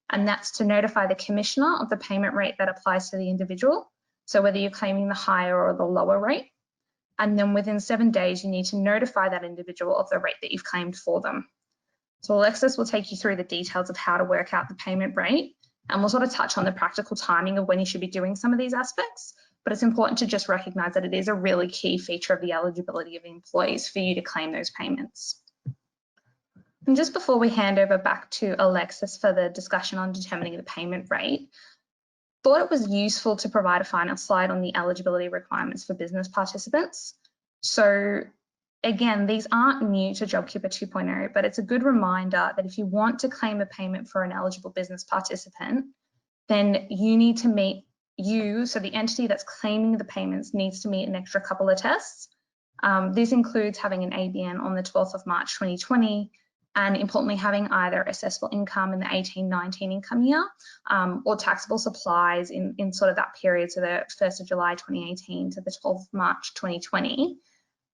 And that's to notify the commissioner of the payment rate that applies to the individual. So whether you're claiming the higher or the lower rate. And then within 7 days, you need to notify that individual of the rate that you've claimed for them. So Alexis will take you through the details of how to work out the payment rate. And we'll sort of touch on the practical timing of when you should be doing some of these aspects. But it's important to just recognise that it is a really key feature of the eligibility of employees for you to claim those payments. And just before we hand over back to Alexis for the discussion on determining the payment rate, thought it was useful to provide a final slide on the eligibility requirements for business participants. So again, these aren't new to JobKeeper 2.0, but it's a good reminder that if you want to claim a payment for an eligible business participant, then you need to meet so the entity that's claiming the payments needs to meet an extra couple of tests. This includes having an ABN on the 12th of March 2020, and importantly, having either assessable income in the 18-19 income year or taxable supplies in sort of that period, so the 1st of July 2018 to the 12th of March 2020,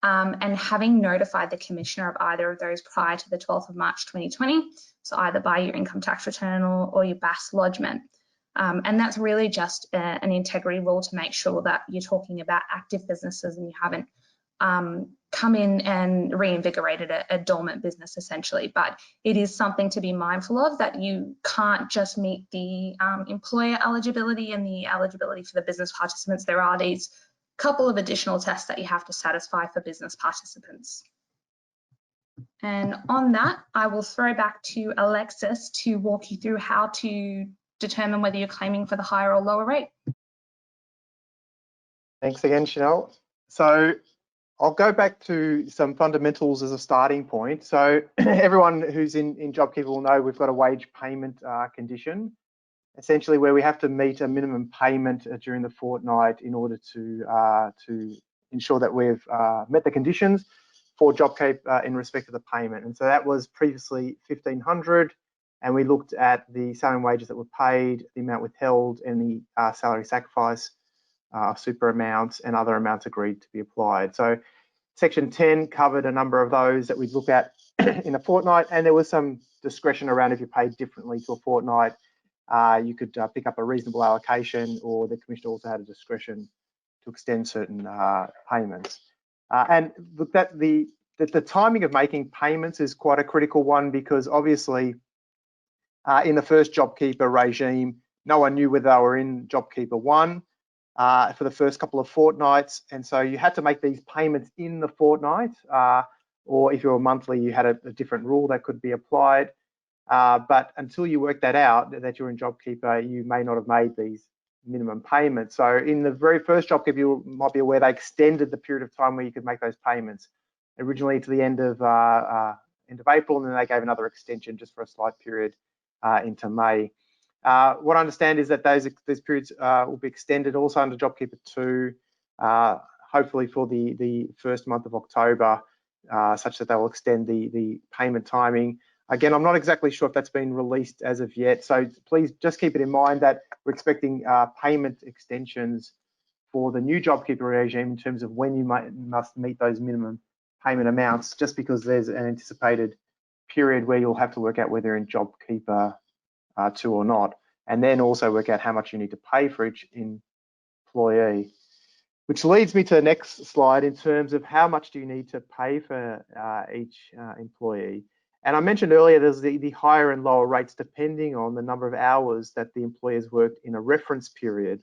and having notified the commissioner of either of those prior to the 12th of March 2020, so either by your income tax return or your BAS lodgement. And that's really just an integrity rule to make sure that you're talking about active businesses and you haven't come in and reinvigorated a dormant business essentially. But it is something to be mindful of, that you can't just meet the employer eligibility and the eligibility for the business participants. There are these couple of additional tests that you have to satisfy for business participants. And on that, I will throw back to Alexis to walk you through how to determine whether you're claiming for the higher or lower rate. Thanks again, Chanel. So I'll go back to some fundamentals as a starting point. So everyone who's in JobKeeper will know we've got a wage payment condition, essentially where we have to meet a minimum payment during the fortnight in order to ensure that we've met the conditions for JobKeeper in respect of the payment. And so that was previously $1,500, and we looked at the salary and wages that were paid, the amount withheld, and the salary sacrifice super amounts and other amounts agreed to be applied. So Section 10 covered a number of those that we'd look at in a fortnight, and there was some discretion around if you paid differently to a fortnight. You could pick up a reasonable allocation, or the Commissioner also had a discretion to extend certain payments. And look, that the timing of making payments is quite a critical one, because obviously in the first JobKeeper regime, no one knew whether they were in JobKeeper 1 for the first couple of fortnights, and so you had to make these payments in the fortnight, or if you were monthly, you had a different rule that could be applied. But until you work that out, that you're in JobKeeper, you may not have made these minimum payments. So in the very first JobKeeper, you might be aware they extended the period of time where you could make those payments, originally to the end of April, and then they gave another extension just for a slight period into May. What I understand is that those periods will be extended also under JobKeeper 2, hopefully for the first month of October, such that they will extend the payment timing. Again, I'm not exactly sure if that's been released as of yet, so please just keep it in mind that we're expecting payment extensions for the new JobKeeper regime in terms of when you must meet those minimum payment amounts, just because there's an anticipated period where you'll have to work out whether you're in JobKeeper 2 or not, and then also work out how much you need to pay for each employee. Which leads me to the next slide in terms of how much do you need to pay for each employee. And I mentioned earlier there's the higher and lower rates depending on the number of hours that the employer's worked in a reference period.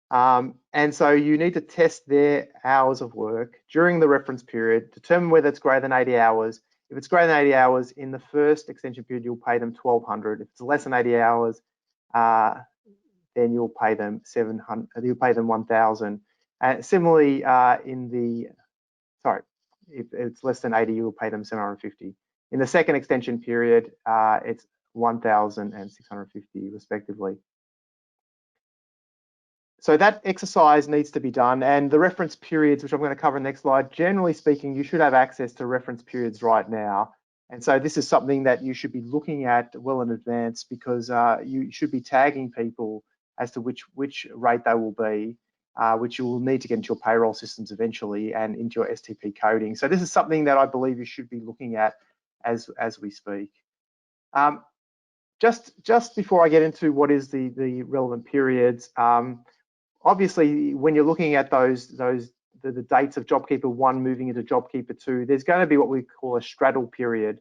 And so you need to test their hours of work during the reference period, determine whether it's greater than 80 hours. If it's greater than 80 hours in the first extension period, you'll pay them $1,200. If it's less than 80 hours, then you'll pay them $1,000. Similarly, if it's less than 80, you'll pay them $750. In the second extension period, it's $1,000 and $650 respectively. So that exercise needs to be done, and the reference periods, which I'm going to cover in the next slide, generally speaking, you should have access to reference periods right now. And so this is something that you should be looking at well in advance, because you should be tagging people as to which rate they will be, which you will need to get into your payroll systems eventually and into your STP coding. So this is something that I believe you should be looking at as we speak. Just before I get into what is the relevant periods, obviously, when you're looking at the dates of JobKeeper 1 moving into JobKeeper 2, there's going to be what we call a straddle period.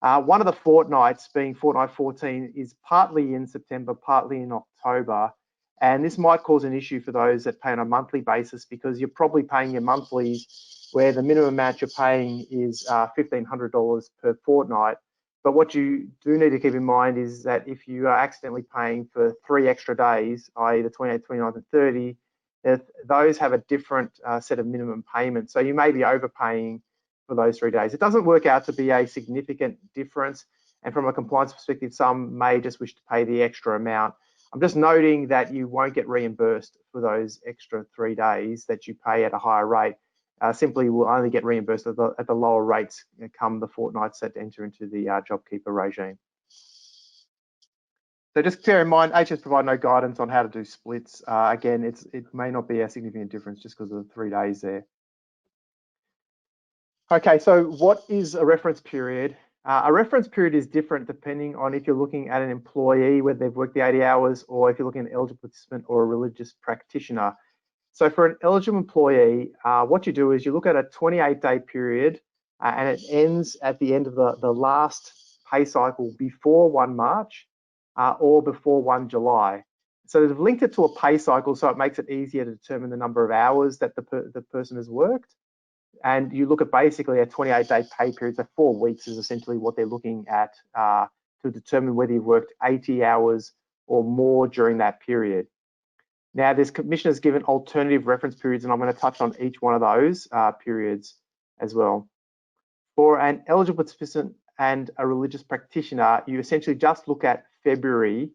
One of the fortnights, being fortnight 14, is partly in September, partly in October. And this might cause an issue for those that pay on a monthly basis, because you're probably paying your monthlies where the minimum amount you're paying is $1,500 per fortnight. But what you do need to keep in mind is that if you are accidentally paying for 3 extra days, i.e. the 28th, 29th and 30, those have a different set of minimum payments. So you may be overpaying for those 3 days. It doesn't work out to be a significant difference. And from a compliance perspective, some may just wish to pay the extra amount. I'm just noting that you won't get reimbursed for those extra 3 days that you pay at a higher rate. Simply will only get reimbursed at the lower rates come the fortnights that enter into the JobKeeper regime. So just bear in mind, HS provide no guidance on how to do splits. Again, it may not be a significant difference just because of the 3 days there. Okay, so what is a reference period? A reference period is different depending on if you're looking at an employee, whether they've worked the 80 hours, or if you're looking at an eligible participant or a religious practitioner. So for an eligible employee, what you do is you look at a 28-day period, and it ends at the end of the last pay cycle before 1 March or before 1 July. So they've linked it to a pay cycle, so it makes it easier to determine the number of hours that the person has worked. And you look at basically a 28-day pay period, so 4 weeks is essentially what they're looking at to determine whether you've worked 80 hours or more during that period. Now, this commission has given alternative reference periods, and I'm going to touch on each one of those periods as well. For an eligible participant and a religious practitioner, you essentially just look at February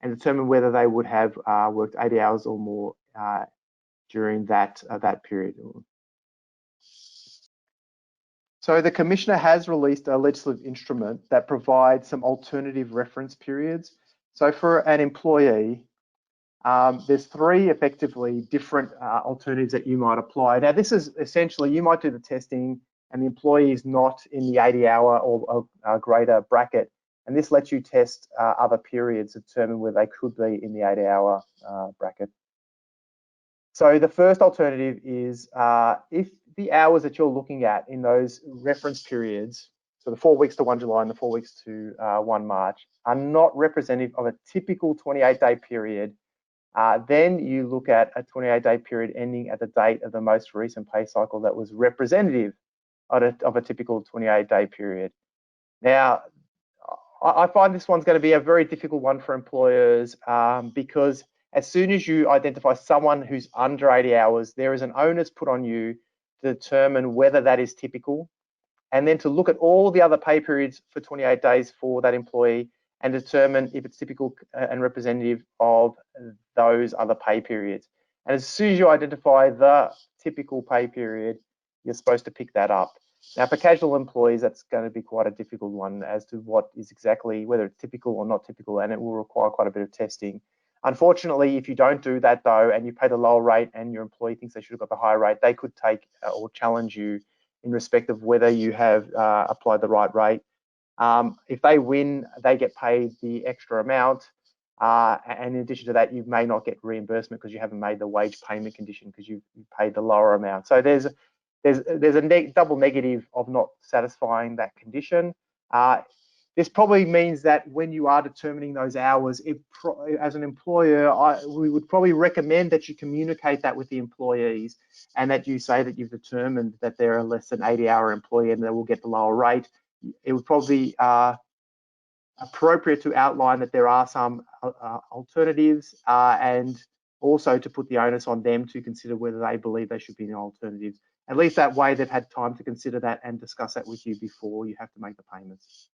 and determine whether they would have worked 80 hours or more during that period. So the Commissioner has released a legislative instrument that provides some alternative reference periods. So for an employee, there's three effectively different alternatives that you might apply. Now, this is essentially, you might do the testing and the employee is not in the 80-hour or greater bracket. And this lets you test other periods to determine whether they could be in the 80-hour bracket. So the first alternative is if the hours that you're looking at in those reference periods, so the 4 weeks to 1 July and the 4 weeks to 1 March, are not representative of a typical 28-day period, then you look at a 28-day period ending at the date of the most recent pay cycle that was representative of a typical 28-day period. Now, I find this one's going to be a very difficult one for employers because as soon as you identify someone who's under 80 hours, there is an onus put on you to determine whether that is typical, and then to look at all the other pay periods for 28 days for that employee and determine if it's typical and representative of those other pay periods. And as soon as you identify the typical pay period, you're supposed to pick that up. Now, for casual employees, that's going to be quite a difficult one as to what is exactly, whether it's typical or not typical, and it will require quite a bit of testing. Unfortunately, if you don't do that though, and you pay the lower rate and your employee thinks they should have got the higher rate, they could take or challenge you in respect of whether you have applied the right rate. If they win, they get paid the extra amount. And in addition to that, you may not get reimbursement because you haven't made the wage payment condition because you've paid the lower amount. So there's a double negative of not satisfying that condition. This probably means that when you are determining those hours, as an employer, we would probably recommend that you communicate that with the employees and that you say that you've determined that they're a less than 80-hour employee and they will get the lower rate. It would probably be appropriate to outline that there are some alternatives and also to put the onus on them to consider whether they believe they should be in alternatives. At least that way they've had time to consider that and discuss that with you before you have to make the payments.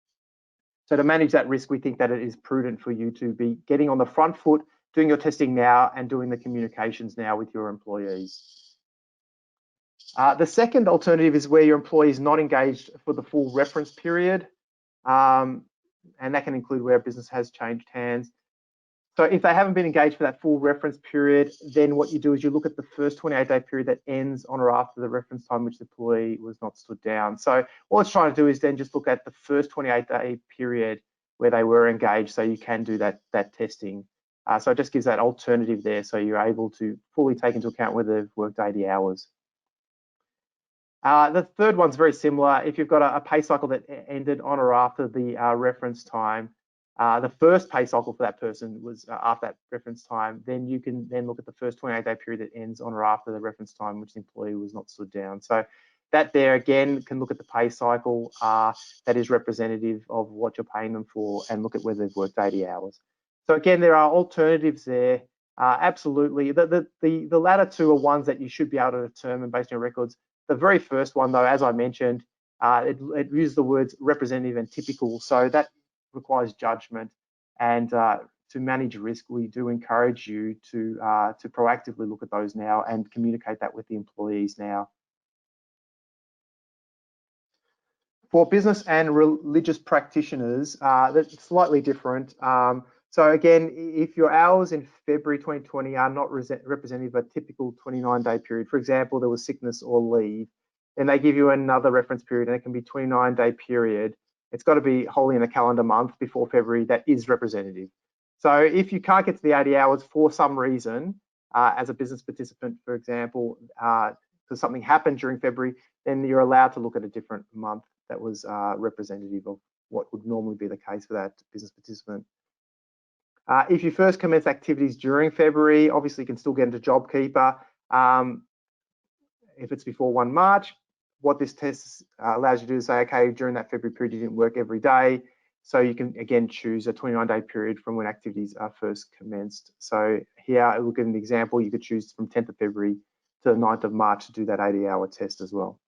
So to manage that risk, we think that it is prudent for you to be getting on the front foot, doing your testing now and doing the communications now with your employees. The second alternative is where your employee is not engaged for the full reference period. And that can include where a business has changed hands. So if they haven't been engaged for that full reference period, then what you do is you look at the first 28-day period that ends on or after the reference time which the employee was not stood down. So what it's trying to do is then just look at the first 28-day period where they were engaged, so you can do that testing. So it just gives that alternative there, so you're able to fully take into account whether they've worked 80 hours. The third one's very similar. If you've got a pay cycle that ended on or after the reference time, the first pay cycle for that person was after that reference time, then you can then look at the first 28-day period that ends on or after the reference time which the employee was not stood down. So that there again can look at the pay cycle that is representative of what you're paying them for and look at whether they've worked 80 hours. So again, there are alternatives there. Absolutely. The latter two are ones that you should be able to determine based on your records. The very first one, though, as I mentioned, it uses the words representative and typical, so that requires judgment. And to manage risk, we do encourage you to proactively look at those now and communicate that with the employees now. For business and religious practitioners, that's slightly different. So again, if your hours in February 2020 are not representative of a typical 29-day period, for example, there was sickness or leave, then they give you another reference period and it can be 29-day period. It's got to be wholly in a calendar month before February that is representative. So if you can't get to the 80 hours for some reason, as a business participant, for example, because something happened during February, then you're allowed to look at a different month that was representative of what would normally be the case for that business participant. If you first commence activities during February, obviously you can still get into JobKeeper. If it's before 1 March, what this test allows you to do is say, okay, during that February period, you didn't work every day. So you can, again, choose a 29-day period from when activities are first commenced. So here, we'll give an example. You could choose from 10th of February to the 9th of March to do that 80-hour test as well.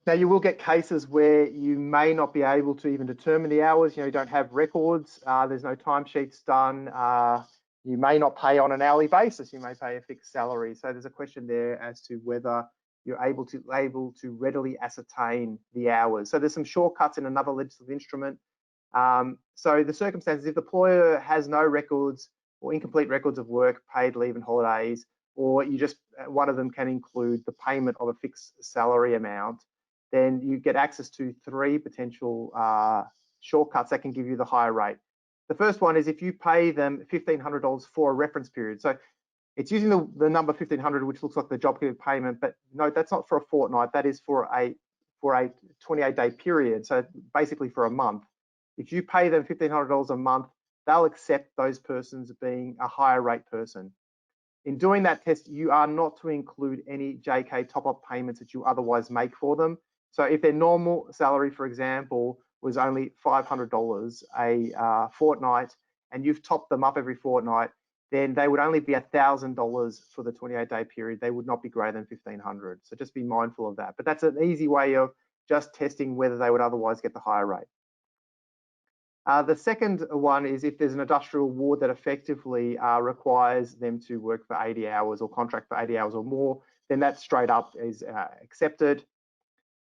Now, you will get cases where you may not be able to even determine the hours. You don't have records. There's no timesheets done. You may not pay on an hourly basis. You may pay a fixed salary. So there's a question there as to whether you're able to readily ascertain the hours. So there's some shortcuts in another legislative instrument So the circumstances, if the employer has no records or incomplete records of work, paid leave and holidays, or you just, one of them can include the payment of a fixed salary amount, then you get access to 3 potential shortcuts that can give you the higher rate. The first one is if you pay them $1,500 for a reference period. So it's using the number 1,500, which looks like the JobKeeper payment, but no, that's not for a fortnight. That is for a 28-day period. So basically for a month. If you pay them $1,500 a month, they'll accept those persons being a higher rate person. In doing that test, you are not to include any JK top-up payments that you otherwise make for them. So if their normal salary, for example, was only $500 a fortnight, and you've topped them up every fortnight, then they would only be $1,000 for the 28-day period. They would not be greater than $1,500. So just be mindful of that. But that's an easy way of just testing whether they would otherwise get the higher rate. The second one is if there's an industrial award that effectively requires them to work for 80 hours or contract for 80 hours or more, then that straight up is accepted.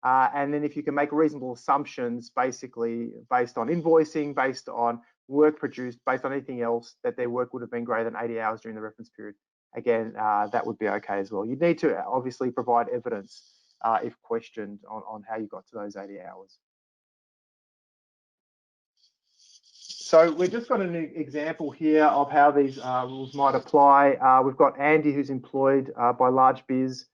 And then if you can make reasonable assumptions, basically based on invoicing, based on work produced, based on anything else, that their work would have been greater than 80 hours during the reference period, again, that would be okay as well. You need to obviously provide evidence if questioned on how you got to those 80 hours. So we've just got an example here of how these rules might apply. We've got Andy, who's employed by Large Biz.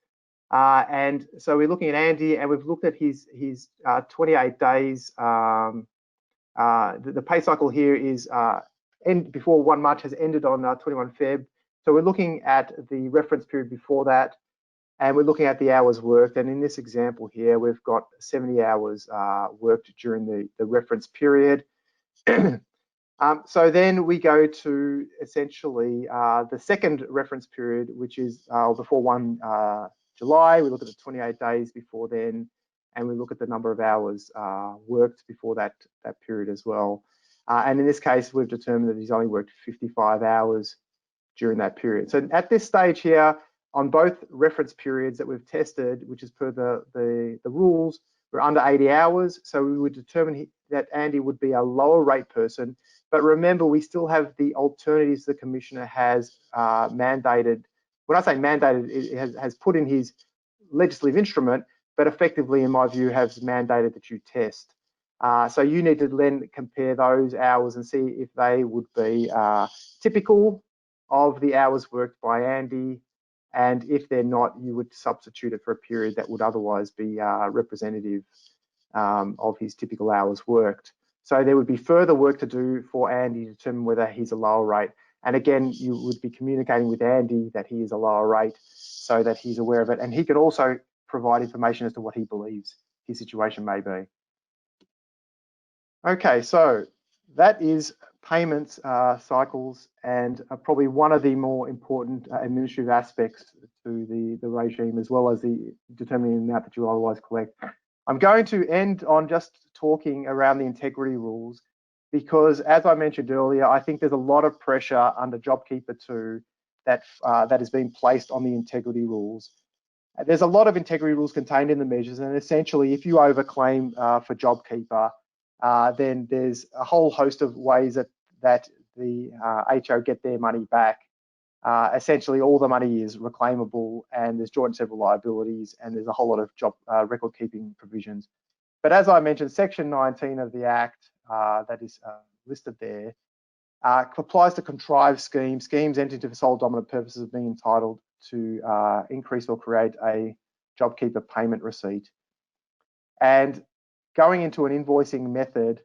And so we're looking at Andy, and we've looked at his 28 days. The pay cycle here is before 1 March has ended on 21 Feb. So we're looking at the reference period before that, and we're looking at the hours worked. And in this example here, we've got 70 hours worked during the reference period. So then we go to essentially the second reference period, which is before 1 July. We look at the 28 days before then, and we look at the number of hours worked before that period as well. And in this case, we've determined that he's only worked 55 hours during that period. So at this stage here, on both reference periods that we've tested, which is per the rules, we're under 80 hours. So we would determine that Andy would be a lower rate person. But remember, we still have the alternatives the Commissioner has mandated. When I say mandated, it has put in his legislative instrument, but effectively, in my view, has mandated that you test. So you need to then compare those hours and see if they would be typical of the hours worked by Andy. And if they're not, you would substitute it for a period that would otherwise be representative of his typical hours worked. So there would be further work to do for Andy to determine whether he's a lower rate. And again, you would be communicating with Andy that he is a lower rate so that he's aware of it. And he can also provide information as to what he believes his situation may be. Okay, so that is payments cycles, and probably one of the more important administrative aspects to the regime, as well as the determining the amount that you otherwise collect. I'm going to end on just talking around the integrity rules, because as I mentioned earlier, I think there's a lot of pressure under JobKeeper 2 that is being placed on the integrity rules. There's a lot of integrity rules contained in the measures, and essentially if you overclaim for JobKeeper, then there's a whole host of ways that the HO get their money back. Essentially, all the money is reclaimable, and there's joint and several liabilities, and there's a whole lot of job record keeping provisions. But as I mentioned, Section 19 of the Act that is listed there applies to contrived schemes entered for sole dominant purposes of being entitled to increase or create a JobKeeper payment receipt. And going into an invoicing method,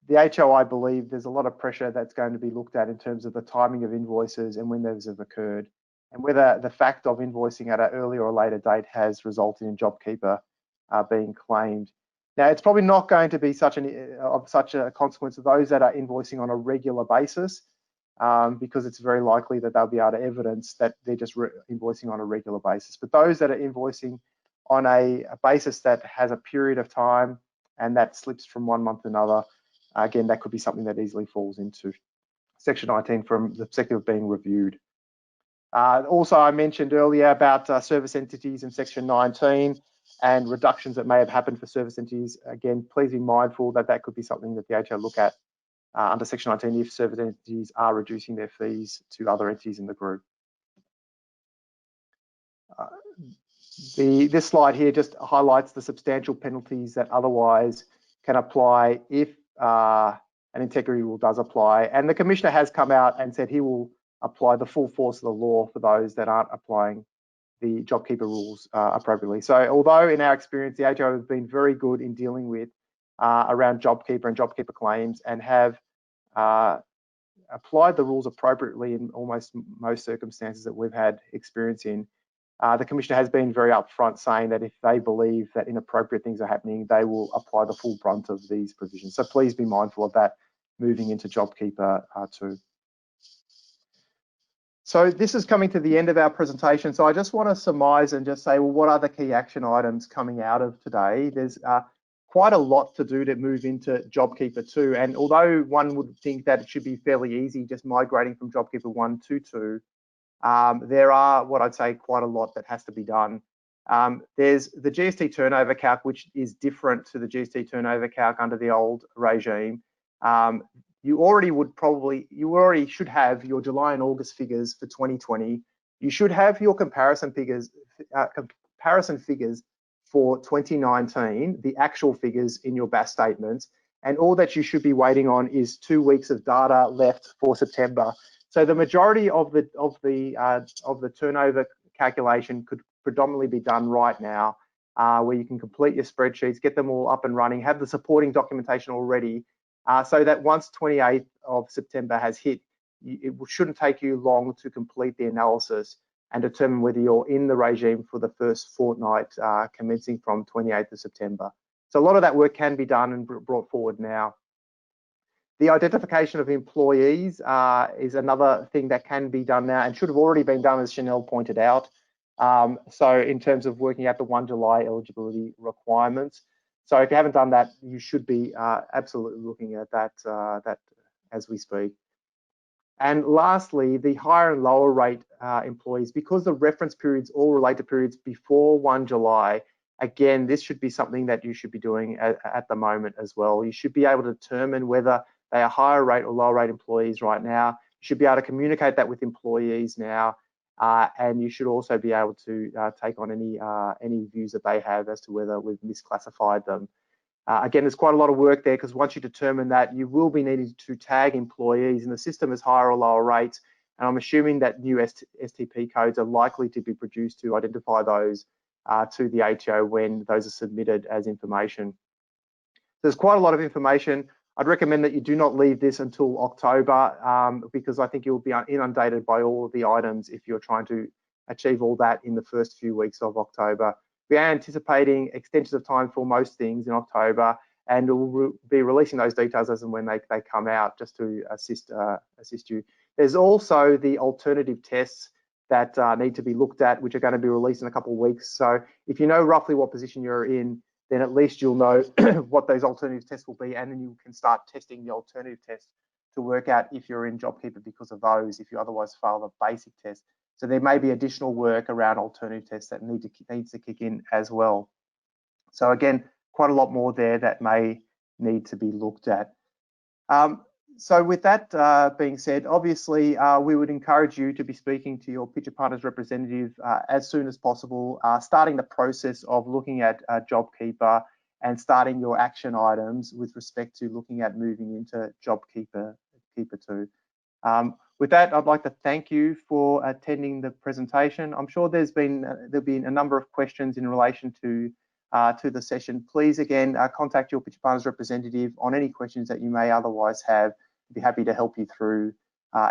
the HO, I believe, there's a lot of pressure that's going to be looked at in terms of the timing of invoices and when those have occurred, and whether the fact of invoicing at an earlier or later date has resulted in JobKeeper being claimed. Now, it's probably not going to be such a consequence of those that are invoicing on a regular basis, because it's very likely that they'll be able to evidence that they're just invoicing on a regular basis. But those that are invoicing on a basis that has a period of time and that slips from 1 month to another, again, that could be something that easily falls into Section 19 from the perspective of being reviewed. Also, I mentioned earlier about service entities in Section 19, and reductions that may have happened for service entities. Again, please be mindful that that could be something that the ATO look at under Section 19 if service entities are reducing their fees to other entities in the group. This slide here just highlights the substantial penalties that otherwise can apply if an integrity rule does apply. And the Commissioner has come out and said he will apply the full force of the law for those that aren't applying the JobKeeper rules appropriately. So although in our experience, the ATO has been very good in dealing with around JobKeeper and JobKeeper claims and have applied the rules appropriately in almost most circumstances that we've had experience in, the Commissioner has been very upfront saying that if they believe that inappropriate things are happening, they will apply the full brunt of these provisions. So please be mindful of that moving into JobKeeper 2. So this is coming to the end of our presentation. So I just want to surmise and just say, well, what are the key action items coming out of today? There's quite a lot to do to move into JobKeeper 2. And although one would think that it should be fairly easy just migrating from JobKeeper 1 to 2, there are what I'd say quite a lot that has to be done. There's the GST turnover calc, which is different to the GST turnover calc under the old regime. You already should have your July and August figures for 2020. You should have your comparison figures for 2019, the actual figures in your BAS statements, and all that you should be waiting on is 2 weeks of data left for September. So the majority of the turnover calculation could predominantly be done right now, where you can complete your spreadsheets, get them all up and running, have the supporting documentation already, so that once 28th of September has hit, it shouldn't take you long to complete the analysis and determine whether you're in the regime for the first fortnight commencing from 28th of September. So a lot of that work can be done and brought forward now. The identification of employees is another thing that can be done now and should have already been done, as Chanel pointed out. So in terms of working out the 1 July eligibility requirements. So if you haven't done that, you should be absolutely looking at that as we speak. And lastly, the higher and lower rate employees, because the reference periods all relate to periods before 1 July, again, this should be something that you should be doing at the moment as well. You should be able to determine whether they are higher rate or lower rate employees right now. You should be able to communicate that with employees now, and you should also be able to take on any views that they have as to whether we've misclassified them. Again, there's quite a lot of work there because once you determine that, you will be needing to tag employees in the system as higher or lower rates. And I'm assuming that new STP codes are likely to be produced to identify those to the ATO when those are submitted as information. There's quite a lot of information. I'd recommend that you do not leave this until October because I think you'll be inundated by all of the items if you're trying to achieve all that in the first few weeks of October. We are anticipating extensions of time for most things in October, and we'll be releasing those details as and when they come out, just to assist you. There's also the alternative tests that need to be looked at, which are going to be released in a couple of weeks. So if you know roughly what position you're in, then at least you'll know what those alternative tests will be, and then you can start testing the alternative tests to work out if you're in JobKeeper because of those, if you otherwise fail the basic test. So there may be additional work around alternative tests that needs to kick in as well. So again, quite a lot more there that may need to be looked at. So with that being said, obviously we would encourage you to be speaking to your Pitcher Partners representative as soon as possible, starting the process of looking at JobKeeper and starting your action items with respect to looking at moving into JobKeeper 2. With that, I'd like to thank you for attending the presentation. I'm sure there'll be a number of questions in relation to the session. Please again contact your Pitcher Partners representative on any questions that you may otherwise have. I'd be happy to help you through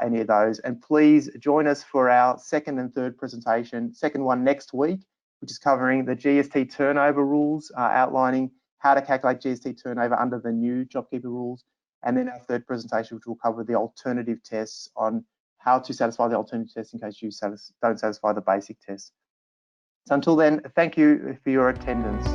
any of those. And please join us for our second and third presentation. Second one next week, which is covering the GST turnover rules, outlining how to calculate GST turnover under the new JobKeeper rules. And then our third presentation, which will cover the alternative tests on how to satisfy the alternative tests in case you don't satisfy the basic test. So until then, thank you for your attendance.